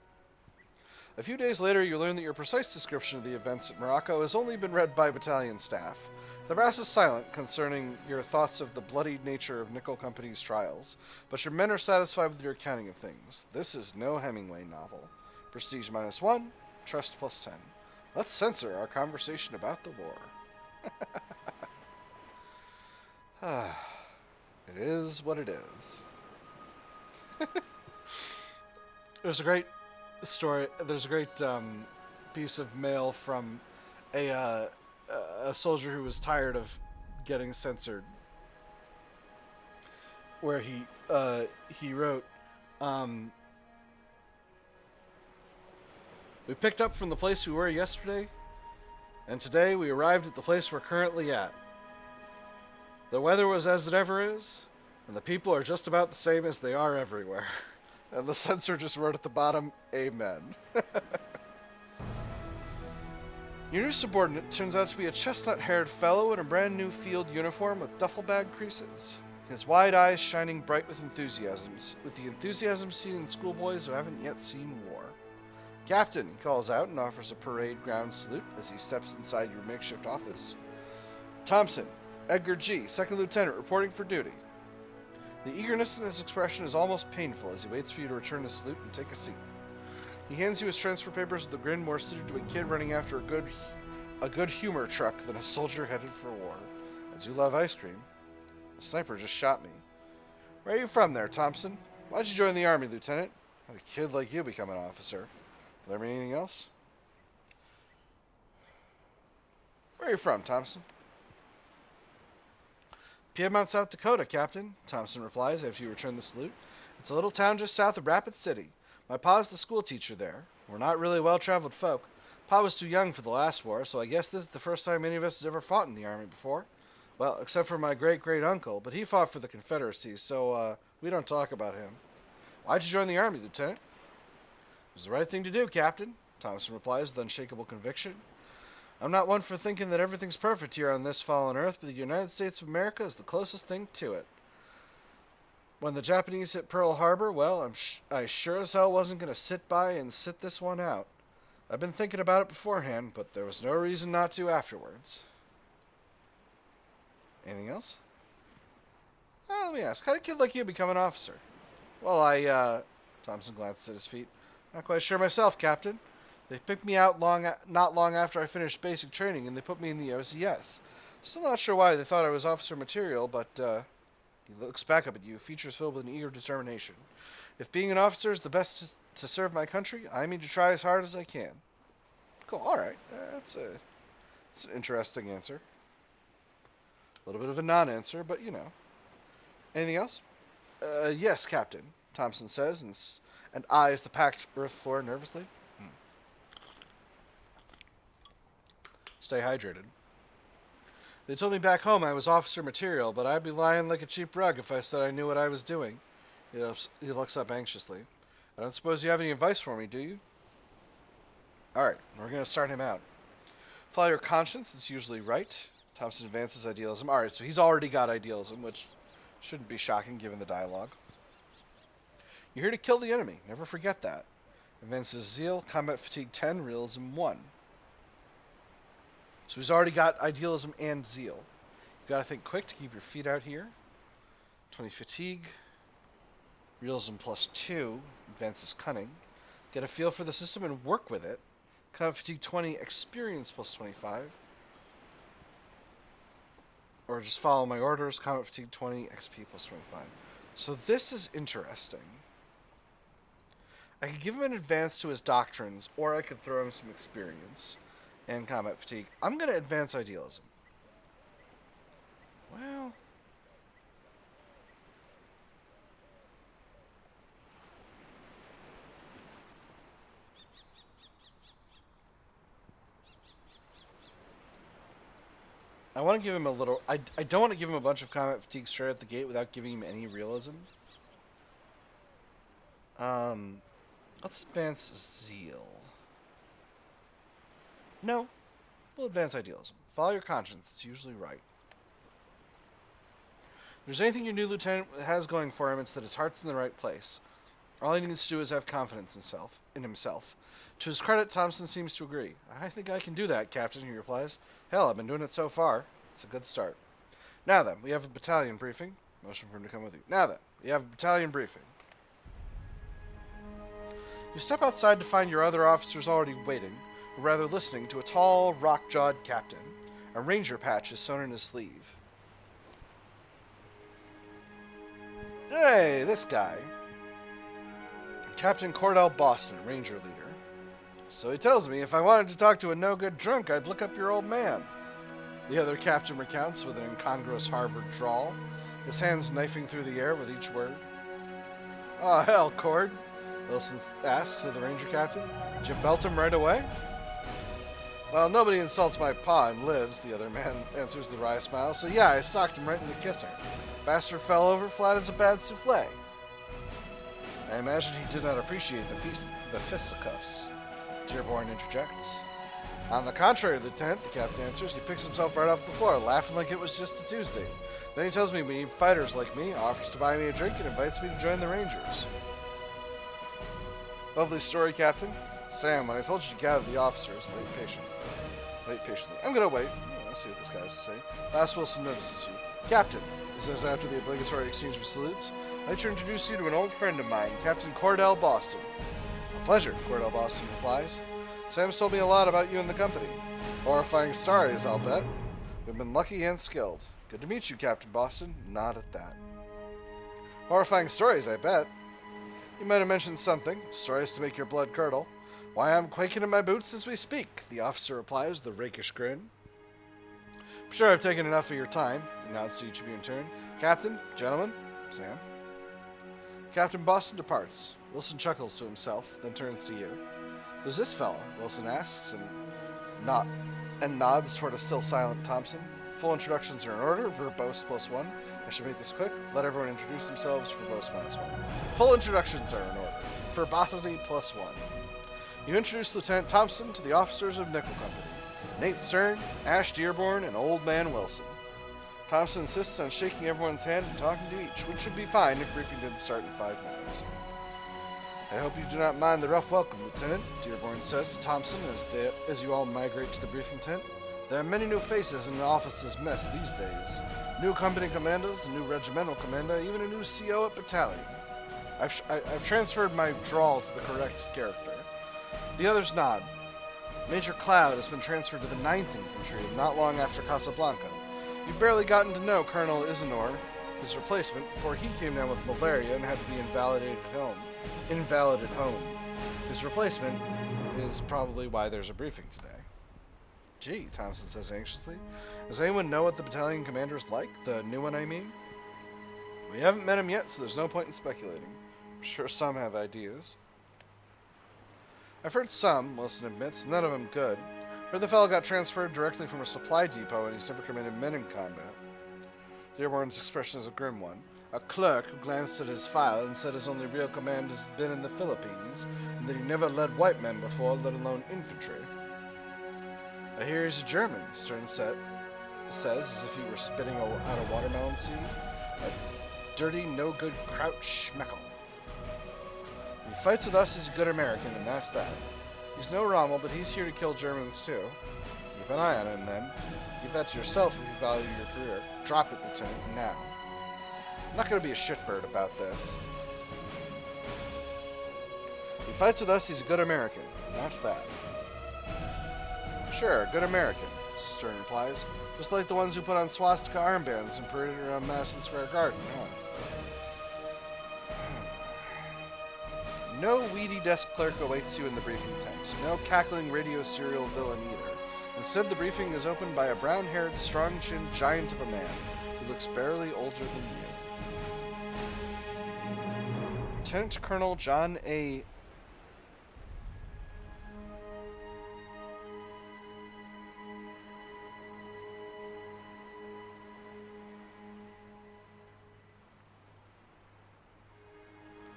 A few days later, you learn that your precise description of the events at Morocco has only been read by battalion staff. The brass is silent concerning your thoughts of the bloodied nature of Nickel Company's trials, but your men are satisfied with your accounting of things. This is no Hemingway novel. Prestige -1, trust +10. Let's censor our conversation about the war. It is what it is. There's a great story. There's a great piece of mail from a soldier who was tired of getting censored, where he wrote, we picked up from the place we were yesterday, and today we arrived at the place we're currently at. The weather was as it ever is, and the people are just about the same as they are everywhere. And the censor just wrote at the bottom, Amen. Your new subordinate turns out to be a chestnut-haired fellow in a brand new field uniform with duffel bag creases. His wide eyes shining bright with the enthusiasm seen in schoolboys who haven't yet seen war. Captain, he calls out and offers a parade ground salute as he steps inside your makeshift office. Thompson, Edgar G., 2nd Lieutenant, reporting for duty. The eagerness in his expression is almost painful as he waits for you to return his salute and take a seat. He hands you his transfer papers with a grin more suited to a kid running after a good humor truck than a soldier headed for war. I do love ice cream. The sniper just shot me. Where are you from there, Thompson? Why'd you join the army, Lieutenant? How'd a kid like you become an officer? Will there be anything else? Where are you from, Thompson? Piedmont, South Dakota, Captain, Thompson replies after you return the salute. It's a little town just south of Rapid City. My pa's the school teacher there. We're not really well-traveled folk. Pa was too young for the last war, so I guess this is the first time any of us has ever fought in the army before. Well, except for my great-great-uncle, but he fought for the Confederacy, so we don't talk about him. Why'd you join the army, Lieutenant? It was the right thing to do, Captain, Thompson replies with unshakable conviction. I'm not one for thinking that everything's perfect here on this fallen earth, but the United States of America is the closest thing to it. When the Japanese hit Pearl Harbor, well, I sure as hell wasn't going to sit by and sit this one out. I've been thinking about it beforehand, but there was no reason not to afterwards. Anything else? Let me ask, how did a kid like you become an officer? Well, Thompson glances at his feet. Not quite sure myself, Captain. They picked me out not long after I finished basic training, and they put me in the OCS. Still not sure why they thought I was officer material, but he looks back up at you, features filled with an eager determination. If being an officer is the best to serve my country, I mean to try as hard as I can. Cool, alright. That's an interesting answer. A little bit of a non-answer, but you know. Anything else? Yes, Captain, Thompson says, and eyes the packed earth floor nervously. Stay hydrated. They told me back home I was officer material, but I'd be lying like a cheap rug if I said I knew what I was doing. He looks up anxiously. I don't suppose you have any advice for me, do you? Alright, we're going to start him out. Follow your conscience, it's usually right. Thompson advances idealism. Alright, so he's already got idealism, which shouldn't be shocking given the dialogue. You're here to kill the enemy, never forget that. Advances zeal, combat fatigue 10, realism 1. So he's already got idealism and zeal. You gotta think quick to keep your feet out here. 20 fatigue. Realism plus 2. Advances cunning. Get a feel for the system and work with it. Combat fatigue 20. Experience plus 25. Or just follow my orders. Combat fatigue 20. XP plus 25. So this is interesting. I could give him an advance to his doctrines, or I could throw him some experience and combat fatigue. I'm going to advance idealism. Well, I want to give him a little... I don't want to give him a bunch of combat fatigue straight at the gate without giving him any realism. Let's advance zeal. No, we'll advance idealism. Follow your conscience. It's usually right. If there's anything your new lieutenant has going for him, it's that his heart's in the right place. All he needs to do is have confidence in himself. To his credit, Thompson seems to agree. I think I can do that, Captain, he replies. Hell, I've been doing it so far. It's a good start. Now then, we have a battalion briefing. Motion for him to come with you. Now then, we have a battalion briefing. You step outside to find your other officers already waiting, or rather listening to a tall, rock-jawed captain. A ranger patch is sewn in his sleeve. Hey, this guy. Captain Cordell Boston, ranger leader. So he tells me if I wanted to talk to a no-good drunk, I'd look up your old man. The other captain recounts with an incongruous Harvard drawl, his hands knifing through the air with each word. Oh, hell, Cord, Wilson asks of the ranger captain. Did you belt him right away? Well, nobody insults my pa and lives, the other man answers with a wry smile. So yeah, I socked him right in the kisser. Bastard fell over flat as a bad souffle. I imagine he did not appreciate the fisticuffs. Dearborn interjects. On the contrary, Lieutenant, the captain answers. He picks himself right off the floor, laughing like it was just a Tuesday. Then he tells me we need fighters like me, offers to buy me a drink, and invites me to join the Rangers. Lovely story, Captain. Sam, when I told you to gather the officers, wait patiently. I'm gonna wait. Let's see what this guy has to say. Last Wilson notices you. Captain, he says after the obligatory exchange of salutes, I'd like to introduce you to an old friend of mine, Captain Cordell Boston. A pleasure, Cordell Boston replies. Sam's told me a lot about you and the company. Horrifying stories, I'll bet. We've been lucky and skilled. Good to meet you, Captain Boston. Not at that. Horrifying stories, I bet. You might have mentioned something. Stories to make your blood curdle. Why, I'm quaking in my boots as we speak, the officer replies with a rakish grin. I'm sure I've taken enough of your time, he nods to each of you in turn. Captain, gentlemen, Sam. Captain Boston departs. Wilson chuckles to himself, then turns to you. Who's this fella? Wilson asks, and nods toward a still silent Thompson. Full introductions are in order. Verbose +1. I should make this quick. Let everyone introduce themselves. Verbose -1. Full introductions are in order. Verbosity +1. You introduce Lieutenant Thompson to the officers of Nickel Company. Nate Stern, Ash Dearborn, and Old Man Wilson. Thompson insists on shaking everyone's hand and talking to each, which would be fine if briefing didn't start in 5 minutes. I hope you do not mind the rough welcome, Lieutenant, Dearborn says to Thompson as you all migrate to the briefing tent. There are many new faces in the officers' mess these days. New company commanders, a new regimental commander, even a new CO at battalion. I've transferred my drawl to the correct character. The others nod. Major Cloud has been transferred to the 9th Infantry not long after Casablanca. You've barely gotten to know Colonel Isanor, his replacement, before he came down with malaria and had to be invalided at home. His replacement is probably why there's a briefing today. Gee, Thompson says anxiously. Does anyone know what the battalion commander's like? The new one, I mean? We haven't met him yet, so there's no point in speculating. I'm sure some have ideas. I've heard some, Wilson admits, none of them good. Heard the fellow got transferred directly from a supply depot and he's never commanded men in combat. Dearborn's expression is a grim one. A clerk who glanced at his file and said his only real command has been in the Philippines, and that he never led white men before, let alone infantry. I hear he's a German, Stern says, as if he were spitting out a watermelon seed. A dirty, no-good kraut schmeckel. He fights with us, he's a good American, and that's that. He's no Rommel, but he's here to kill Germans, too. Keep an eye on him, then. Keep that to yourself if you value your career. Drop it, Lieutenant, now. I'm not going to be a shitbird about this. He fights with us, he's a good American, and that's that. Sure, good American, Stern replies. Just like the ones who put on swastika armbands and paraded around Madison Square Garden, huh? No weedy desk clerk awaits you in the briefing tent. No cackling radio serial villain either. Instead, the briefing is opened by a brown-haired, strong-chinned giant of a man who looks barely older than you. Lieutenant Colonel John A.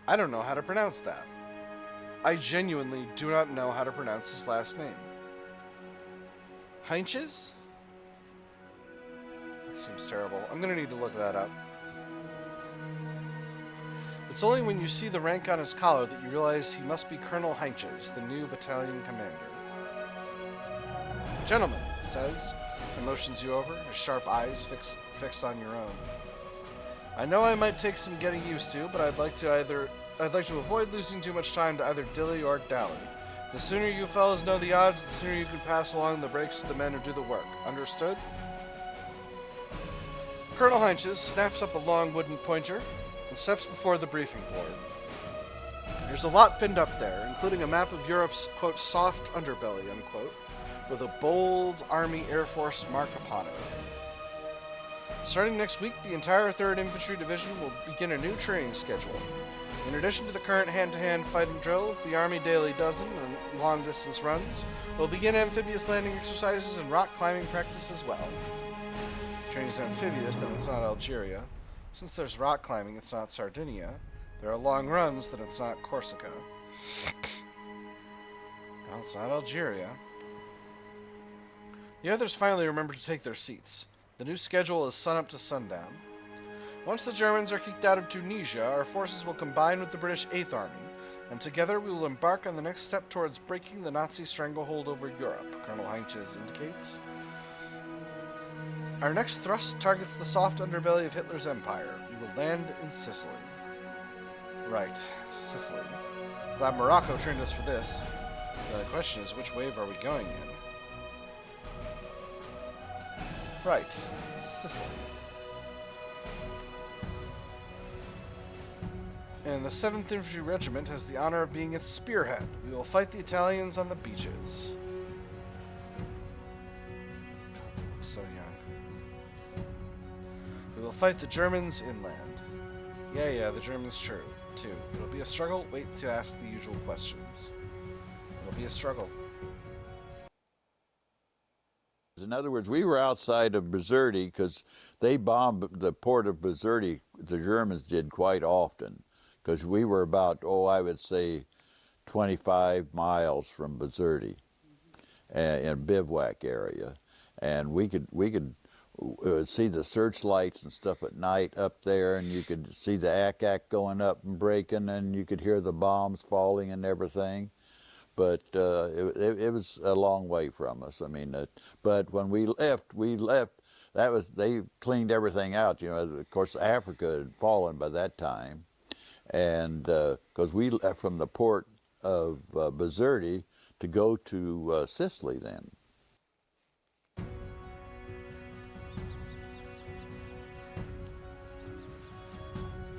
I don't know how to pronounce that. I genuinely do not know how to pronounce his last name. Heinches? That seems terrible. I'm going to need to look that up. It's only when you see the rank on his collar that you realize he must be Colonel Heinches, the new battalion commander. Gentlemen, he says, and motions you over, his sharp eyes fixed on your own. I know I might take some getting used to, but I'd like to avoid losing too much time to either dilly or dally. The sooner you fellas know the odds, the sooner you can pass along the breaks to the men who do the work. Understood? Colonel Heinches snaps up a long wooden pointer and steps before the briefing board. There's a lot pinned up there, including a map of Europe's, quote, soft underbelly, unquote, with a bold Army Air Force mark upon it. Starting next week, the entire 3rd Infantry Division will begin a new training schedule. In addition to the current hand-to-hand fighting drills, the Army Daily Dozen and long-distance runs will begin amphibious landing exercises and rock climbing practice as well. If training's amphibious, then it's not Algeria. Since there's rock climbing, it's not Sardinia. There are long runs, then it's not Corsica. Well, it's not Algeria. The others finally remember to take their seats. The new schedule is sunup to sundown. Once the Germans are kicked out of Tunisia, our forces will combine with the British 8th Army, and together we will embark on the next step towards breaking the Nazi stranglehold over Europe, Colonel Heinches indicates. Our next thrust targets the soft underbelly of Hitler's empire. We will land in Sicily. Right, Sicily. Glad Morocco trained us for this. The question is, which wave are we going in? Right, Sicily. And the 7th Infantry Regiment has the honor of being its spearhead. We will fight the Italians on the beaches. God, they look so young. We will fight the Germans inland. Yeah, the Germans too. It'll be a struggle. Wait to ask the usual questions. It'll be a struggle. In other words, we were outside of Bizerti because they bombed the port of Bizerti, the Germans did quite often, because we were about, I would say 25 miles from Bizerti in a bivouac area. And we could see the searchlights and stuff at night up there, and you could see the ack-ack going up and breaking, and you could hear the bombs falling and everything. But it was a long way from us. I mean, but when we left. They cleaned everything out. You know, of course, Africa had fallen by that time, and because we left from the port of Bizerti to go to Sicily then.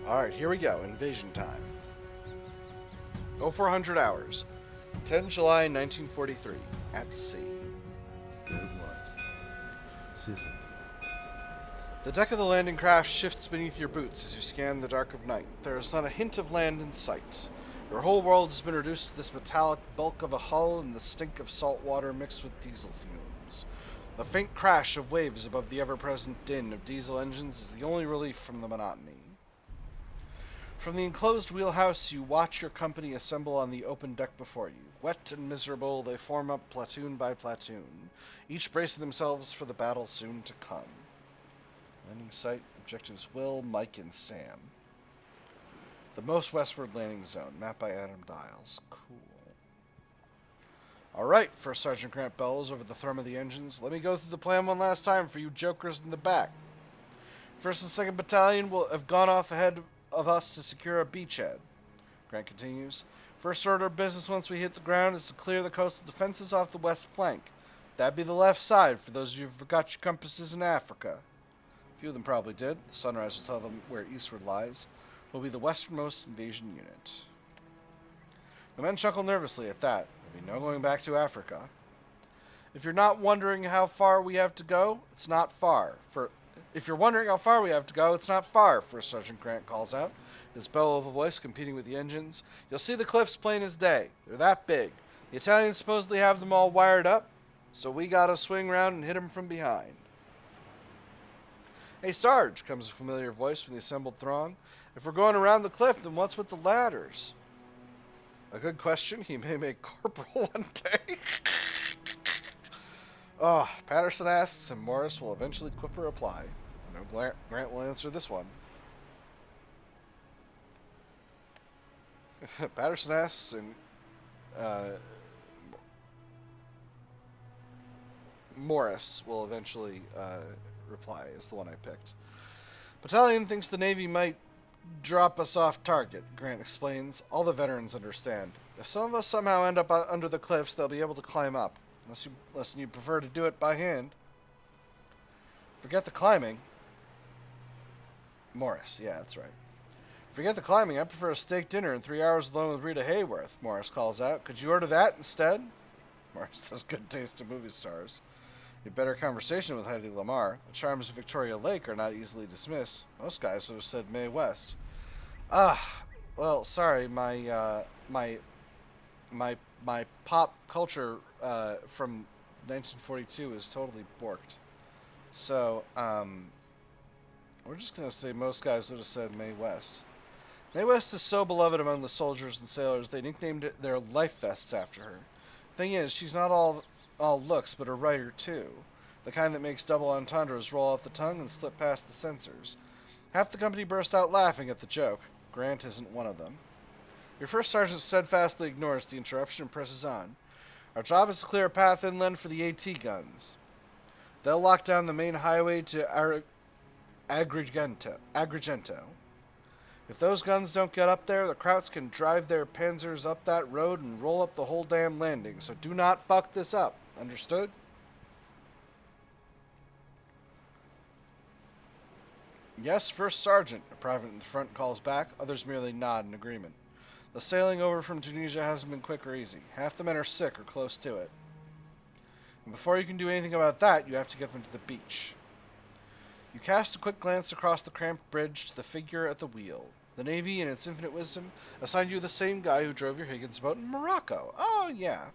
All right, here we go. Invasion time. Go for 100 hours. 10 July 1943. At sea. There it was. Sicily. The deck of the landing craft shifts beneath your boots as you scan the dark of night. There is not a hint of land in sight. Your whole world has been reduced to this metallic bulk of a hull and the stink of salt water mixed with diesel fumes. The faint crash of waves above the ever-present din of diesel engines is the only relief from the monotony. From the enclosed wheelhouse, you watch your company assemble on the open deck before you. Wet and miserable, they form up platoon by platoon, each bracing themselves for the battle soon to come. Landing site, objectives Will, Mike, and Sam. The most westward landing zone, mapped by Adam Dials. Cool. Alright, First Sergeant Grant bellows over the thrum of the engines. Let me go through the plan one last time for you jokers in the back. 1st and 2nd Battalion will have gone off ahead of us to secure a beachhead. Grant continues. First order of business once we hit the ground is to clear the coastal defenses off the west flank. That'd be the left side for those of you who forgot your compasses in Africa. A few of them probably did. The sunrise will tell them where eastward lies. Will be the westernmost invasion unit. The men chuckle nervously at that. There'll be no going back to Africa. If you're not wondering how far we have to go, it's not far. If you're wondering how far we have to go, it's not far, First Sergeant Grant calls out, his bellow of a voice competing with the engines. You'll see the cliffs plain as day. They're that big. The Italians supposedly have them all wired up, so we gotta swing around and hit them from behind. Hey, Sarge, comes a familiar voice from the assembled throng. If we're going around the cliff, then what's with the ladders? A good question. He may make corporal one day. Patterson asks, and Morris will eventually quip or reply. No, Grant will answer this one. Patterson asks, and Morris will eventually reply, is the one I picked. Battalion thinks the Navy might drop us off target, Grant explains. All the veterans understand. If some of us somehow end up under the cliffs, they'll be able to climb up. Unless you prefer to do it by hand. Forget the climbing. Morris, yeah, that's right. Forget the climbing. I prefer a steak dinner and 3 hours alone with Rita Hayworth, Morris calls out. Could you order that instead? Morris has good taste to movie stars. A better conversation with Heidi Lamar. The charms of Victoria Lake are not easily dismissed. Most guys would have said Mae West. Well, sorry, my pop culture from 1942 is totally borked. So, we're just going to say most guys would have said Mae West. Mae West is so beloved among the soldiers and sailors, they nicknamed their life vests after her. Thing is, she's not all looks, but a writer, too. The kind that makes double entendres roll off the tongue and slip past the censors. Half the company burst out laughing at the joke. Grant isn't one of them. Your first sergeant steadfastly ignores the interruption and presses on. Our job is to clear a path inland for the AT guns. They'll lock down the main highway to Agrigento. If those guns don't get up there, the Krauts can drive their panzers up that road and roll up the whole damn landing. So do not fuck this up. Understood? Yes, First Sergeant, a private in the front calls back. Others merely nod in agreement. The sailing over from Tunisia hasn't been quick or easy. Half the men are sick or close to it. And before you can do anything about that, you have to get them to the beach. You cast a quick glance across the cramped bridge to the figure at the wheel. The Navy, in its infinite wisdom, assigned you the same guy who drove your Higgins boat in Morocco. Oh, yeah.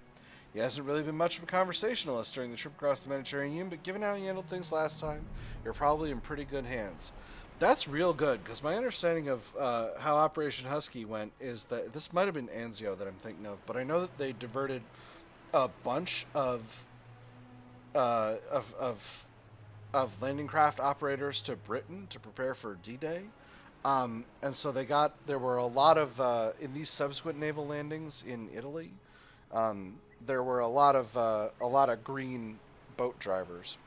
He hasn't really been much of a conversationalist during the trip across the Mediterranean, but given how he handled things last time, you're probably in pretty good hands. That's real good, because my understanding of how Operation Husky went is that this might have been Anzio that I'm thinking of, but I know that they diverted a bunch of landing craft operators to Britain to prepare for D-Day, and so there were a lot of in these subsequent naval landings in Italy. There were a lot of green boat drivers.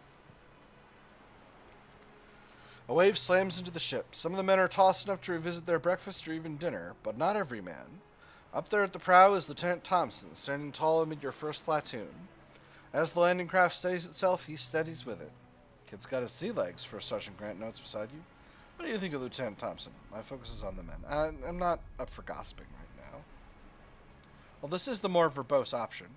A wave slams into the ship. Some of the men are tossed enough to revisit their breakfast or even dinner, but not every man. Up there at the prow is Lieutenant Thompson, standing tall amid your first platoon. As the landing craft steadies itself, he steadies with it. Kid's got his sea legs, First Sergeant Grant notes beside you. What do you think of Lieutenant Thompson? My focus is on the men. I'm not up for gossiping right now. Well, this is the more verbose option.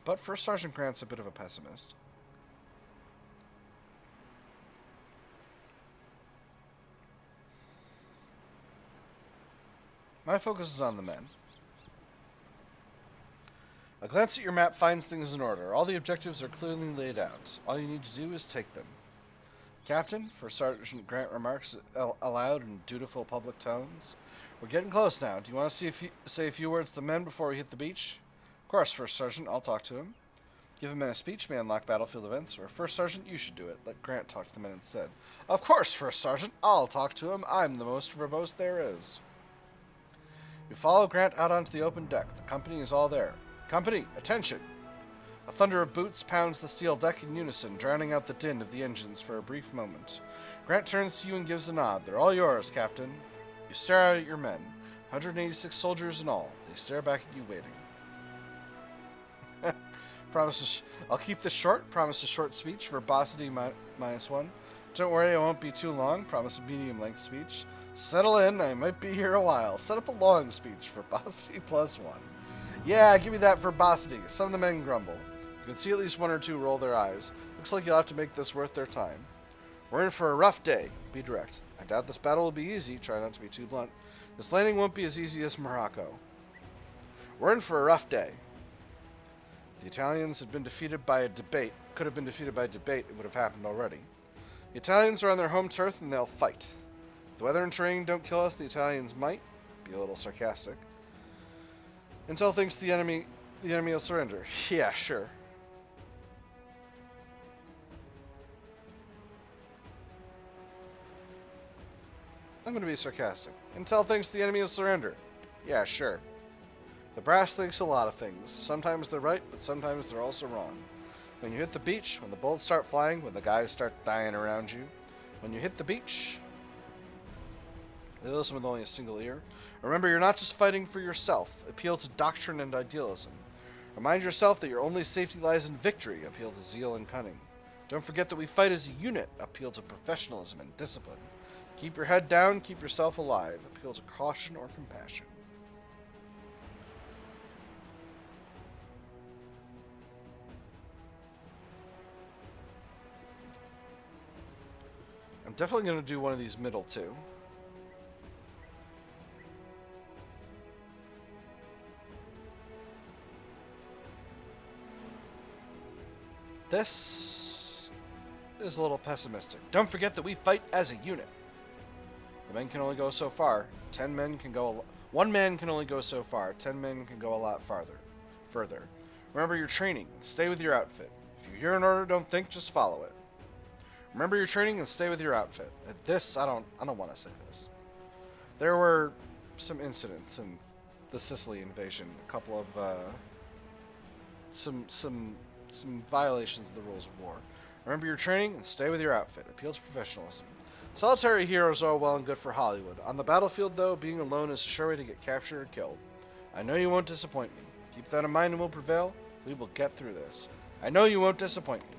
But First Sergeant Grant's a bit of a pessimist. My focus is on the men. A glance at your map finds things in order. All the objectives are clearly laid out. All you need to do is take them. Captain, First Sergeant Grant remarks aloud in dutiful public tones. We're getting close now. Do you want to say a few words to the men before we hit the beach? Of course, First Sergeant. I'll talk to him. Give a man a speech may unlock battlefield events, or First Sergeant, you should do it. Let Grant talk to the men instead. Of course, First Sergeant. I'll talk to him. I'm the most verbose there is. You follow Grant out onto the open deck. The company is all there. Company, attention! A thunder of boots pounds the steel deck in unison, drowning out the din of the engines for a brief moment. Grant turns to you and gives a nod. They're all yours, Captain. You stare out at your men. 186 soldiers in all. They stare back at you, waiting. I'll keep this short. Promise a short speech. Verbosity -1. Don't worry, it won't be too long. Promise a medium-length speech. Settle in. I might be here a while. Set up a long speech. Verbosity +1. Yeah, give me that verbosity. Some of the men grumble. You can see at least one or two roll their eyes. Looks like you'll have to make this worth their time. We're in for a rough day. Be direct. I doubt this battle will be easy. Try not to be too blunt. This landing won't be as easy as Morocco. We're in for a rough day. The Italians had been defeated by a debate. Could have been defeated by a debate. It would have happened already. The Italians are on their home turf and they'll fight. If the weather and terrain don't kill us, the Italians might. Be a little sarcastic. Intel thinks the enemy will surrender. Yeah, sure. I'm going to be sarcastic. Intel thinks the enemy will surrender. Yeah, sure. The brass thinks a lot of things. Sometimes they're right, but sometimes they're also wrong. When you hit the beach, when the bullets start flying, when the guys start dying around you, when you hit the beach, they listen with only a single ear. Remember, you're not just fighting for yourself. Appeal to doctrine and idealism. Remind yourself that your only safety lies in victory. Appeal to zeal and cunning. Don't forget that we fight as a unit. Appeal to professionalism and discipline. Keep your head down. Keep yourself alive. Appeal to caution or compassion. I'm definitely going to do one of these middle two. This is a little pessimistic. Don't forget that we fight as a unit. The men can only go so far. 10 men can go... One man can only go so far. 10 men can go a lot further. Remember your training and stay with your outfit. If you hear an order, don't think, just follow it. Remember your training and stay with your outfit. At this, I don't want to say this. There were some incidents in the Sicily invasion. A couple of some violations of the rules of war. Remember your training and stay with your outfit. Appeal to professionalism. Solitary heroes are well and good for Hollywood. On the battlefield, though, being alone is a sure way to get captured or killed. I know you won't disappoint me. Keep that in mind and we'll prevail. We will get through this. I know you won't disappoint me.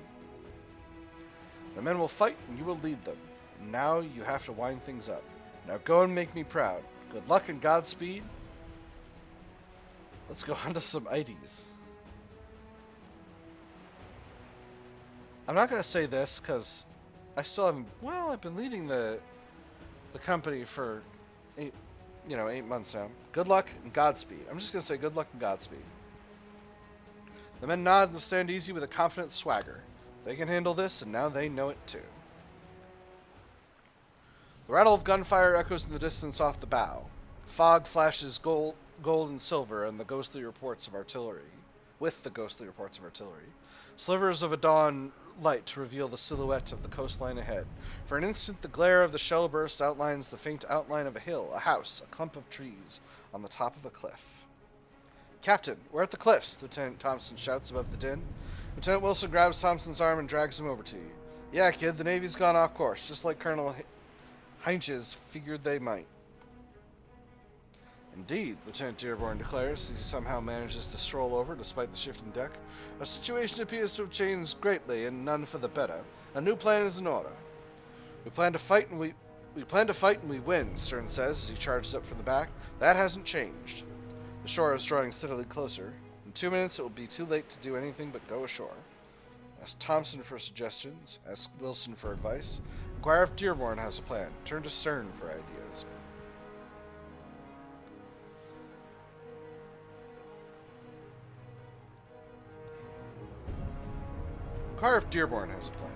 The men will fight and you will lead them. Now you have to wind things up. Now go and make me proud. Good luck and Godspeed. Let's go on to some ites. I'm not going to say this because I still haven't... Well, I've been leading the company for 8 months now. Good luck and Godspeed. I'm just going to say good luck and Godspeed. The men nod and stand easy with a confident swagger. They can handle this, and now they know it too. The rattle of gunfire echoes in the distance off the bow. Fog flashes gold and silver and the ghostly reports of artillery. With the ghostly reports of artillery. Slivers of a dawn light to reveal the silhouette of the coastline ahead. For an instant, the glare of the shell burst outlines the faint outline of a hill, a house, a clump of trees on the top of a cliff. Captain, we're at the cliffs, Lieutenant Thompson shouts above the din. Lieutenant Wilson grabs Thompson's arm and drags him over to you. Yeah, kid, the Navy's gone off course, just like Colonel Heinches figured they might. Indeed, Lieutenant Dearborn declares, as he somehow manages to stroll over despite the shifting deck. Our situation appears to have changed greatly, and none for the better. A new plan is in order. We plan to fight and we win, Stern says as he charges up from the back. That hasn't changed. The shore is drawing steadily closer. In 2 minutes, it will be too late to do anything but go ashore. Ask Thompson for suggestions. Ask Wilson for advice. Inquire if Dearborn has a plan. Turn to Stern for ideas. Inquire if Dearborn has a plan.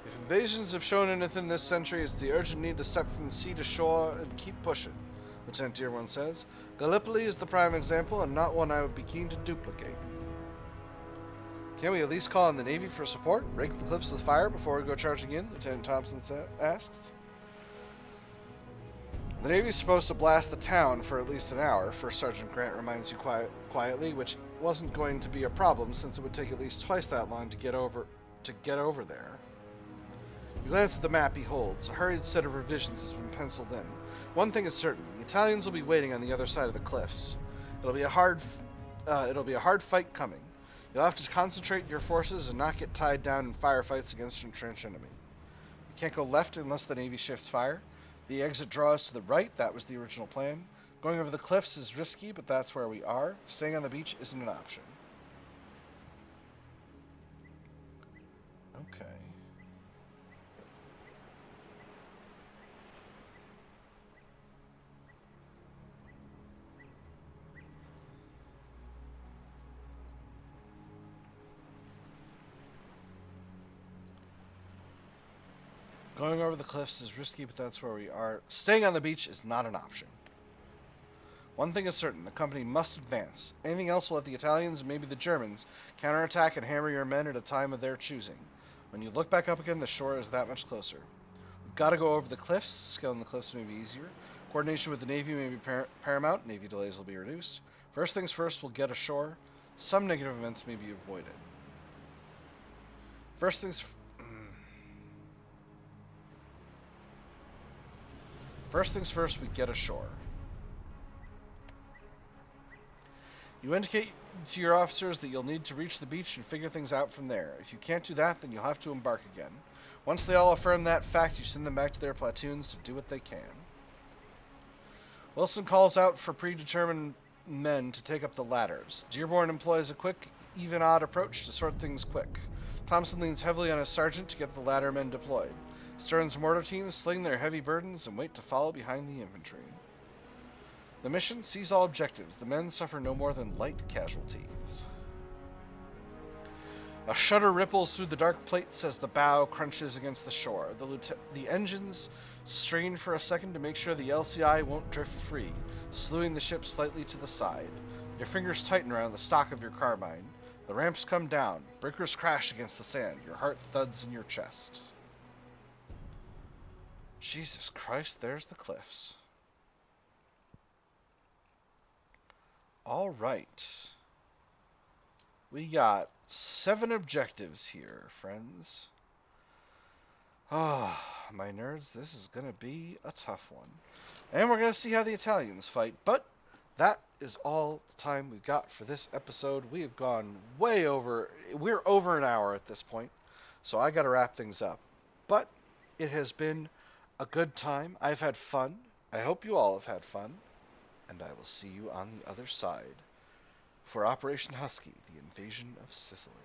If invasions have shown anything this century, it's the urgent need to step from the sea to shore and keep pushing, Lieutenant Dearborn says. Gallipoli is the prime example, and not one I would be keen to duplicate. Can we at least call on the Navy for support? Rake the cliffs with fire before we go charging in? Lieutenant Thompson asks. The Navy's supposed to blast the town for at least an hour, First Sergeant Grant reminds you quietly, which wasn't going to be a problem since it would take at least twice that long to get over there. You glance at the map he holds. A hurried set of revisions has been penciled in. One thing is certain: the Italians will be waiting on the other side of the cliffs. It'll be a hard fight coming. You'll have to concentrate your forces and not get tied down in firefights against an entrenched enemy. You can't go left unless the Navy shifts fire. The exit draws to the right. That was the original plan. Going over the cliffs is risky, but that's where we are. Staying on the beach isn't an option. Okay. Going over the cliffs is risky, but that's where we are. Staying on the beach is not an option. One thing is certain: the company must advance. Anything else will let the Italians and maybe the Germans counterattack and hammer your men at a time of their choosing. When you look back up again, the shore is that much closer. We've got to go over the cliffs. Scaling the cliffs may be easier. Coordination with the Navy may be paramount. Navy delays will be reduced. First things first, we'll get ashore. Some negative events may be avoided. First things first, we get ashore. You indicate to your officers that you'll need to reach the beach and figure things out from there. If you can't do that, then you'll have to embark again. Once they all affirm that fact, you send them back to their platoons to do what they can. Wilson calls out for predetermined men to take up the ladders. Dearborn employs a quick, even-odd approach to sort things quick. Thompson leans heavily on his sergeant to get the ladder men deployed. Stern's mortar teams sling their heavy burdens and wait to follow behind the infantry. The mission sees all objectives. The men suffer no more than light casualties. A shudder ripples through the dark plates as the bow crunches against the shore. The engines strain for a second to make sure the LCI won't drift free, slewing the ship slightly to the side. Your fingers tighten around the stock of your carbine. The ramps come down. Breakers crash against the sand. Your heart thuds in your chest. Jesus Christ, there's the cliffs. All right. We got 7 objectives here, friends. Oh, my nerds, this is going to be a tough one. And we're going to see how the Italians fight. But that is all the time we've got for this episode. We have gone way over. We're over an hour at this point. So I got to wrap things up. But it has been a good time. I've had fun. I hope you all have had fun. And I will see you on the other side for Operation Husky, the invasion of Sicily.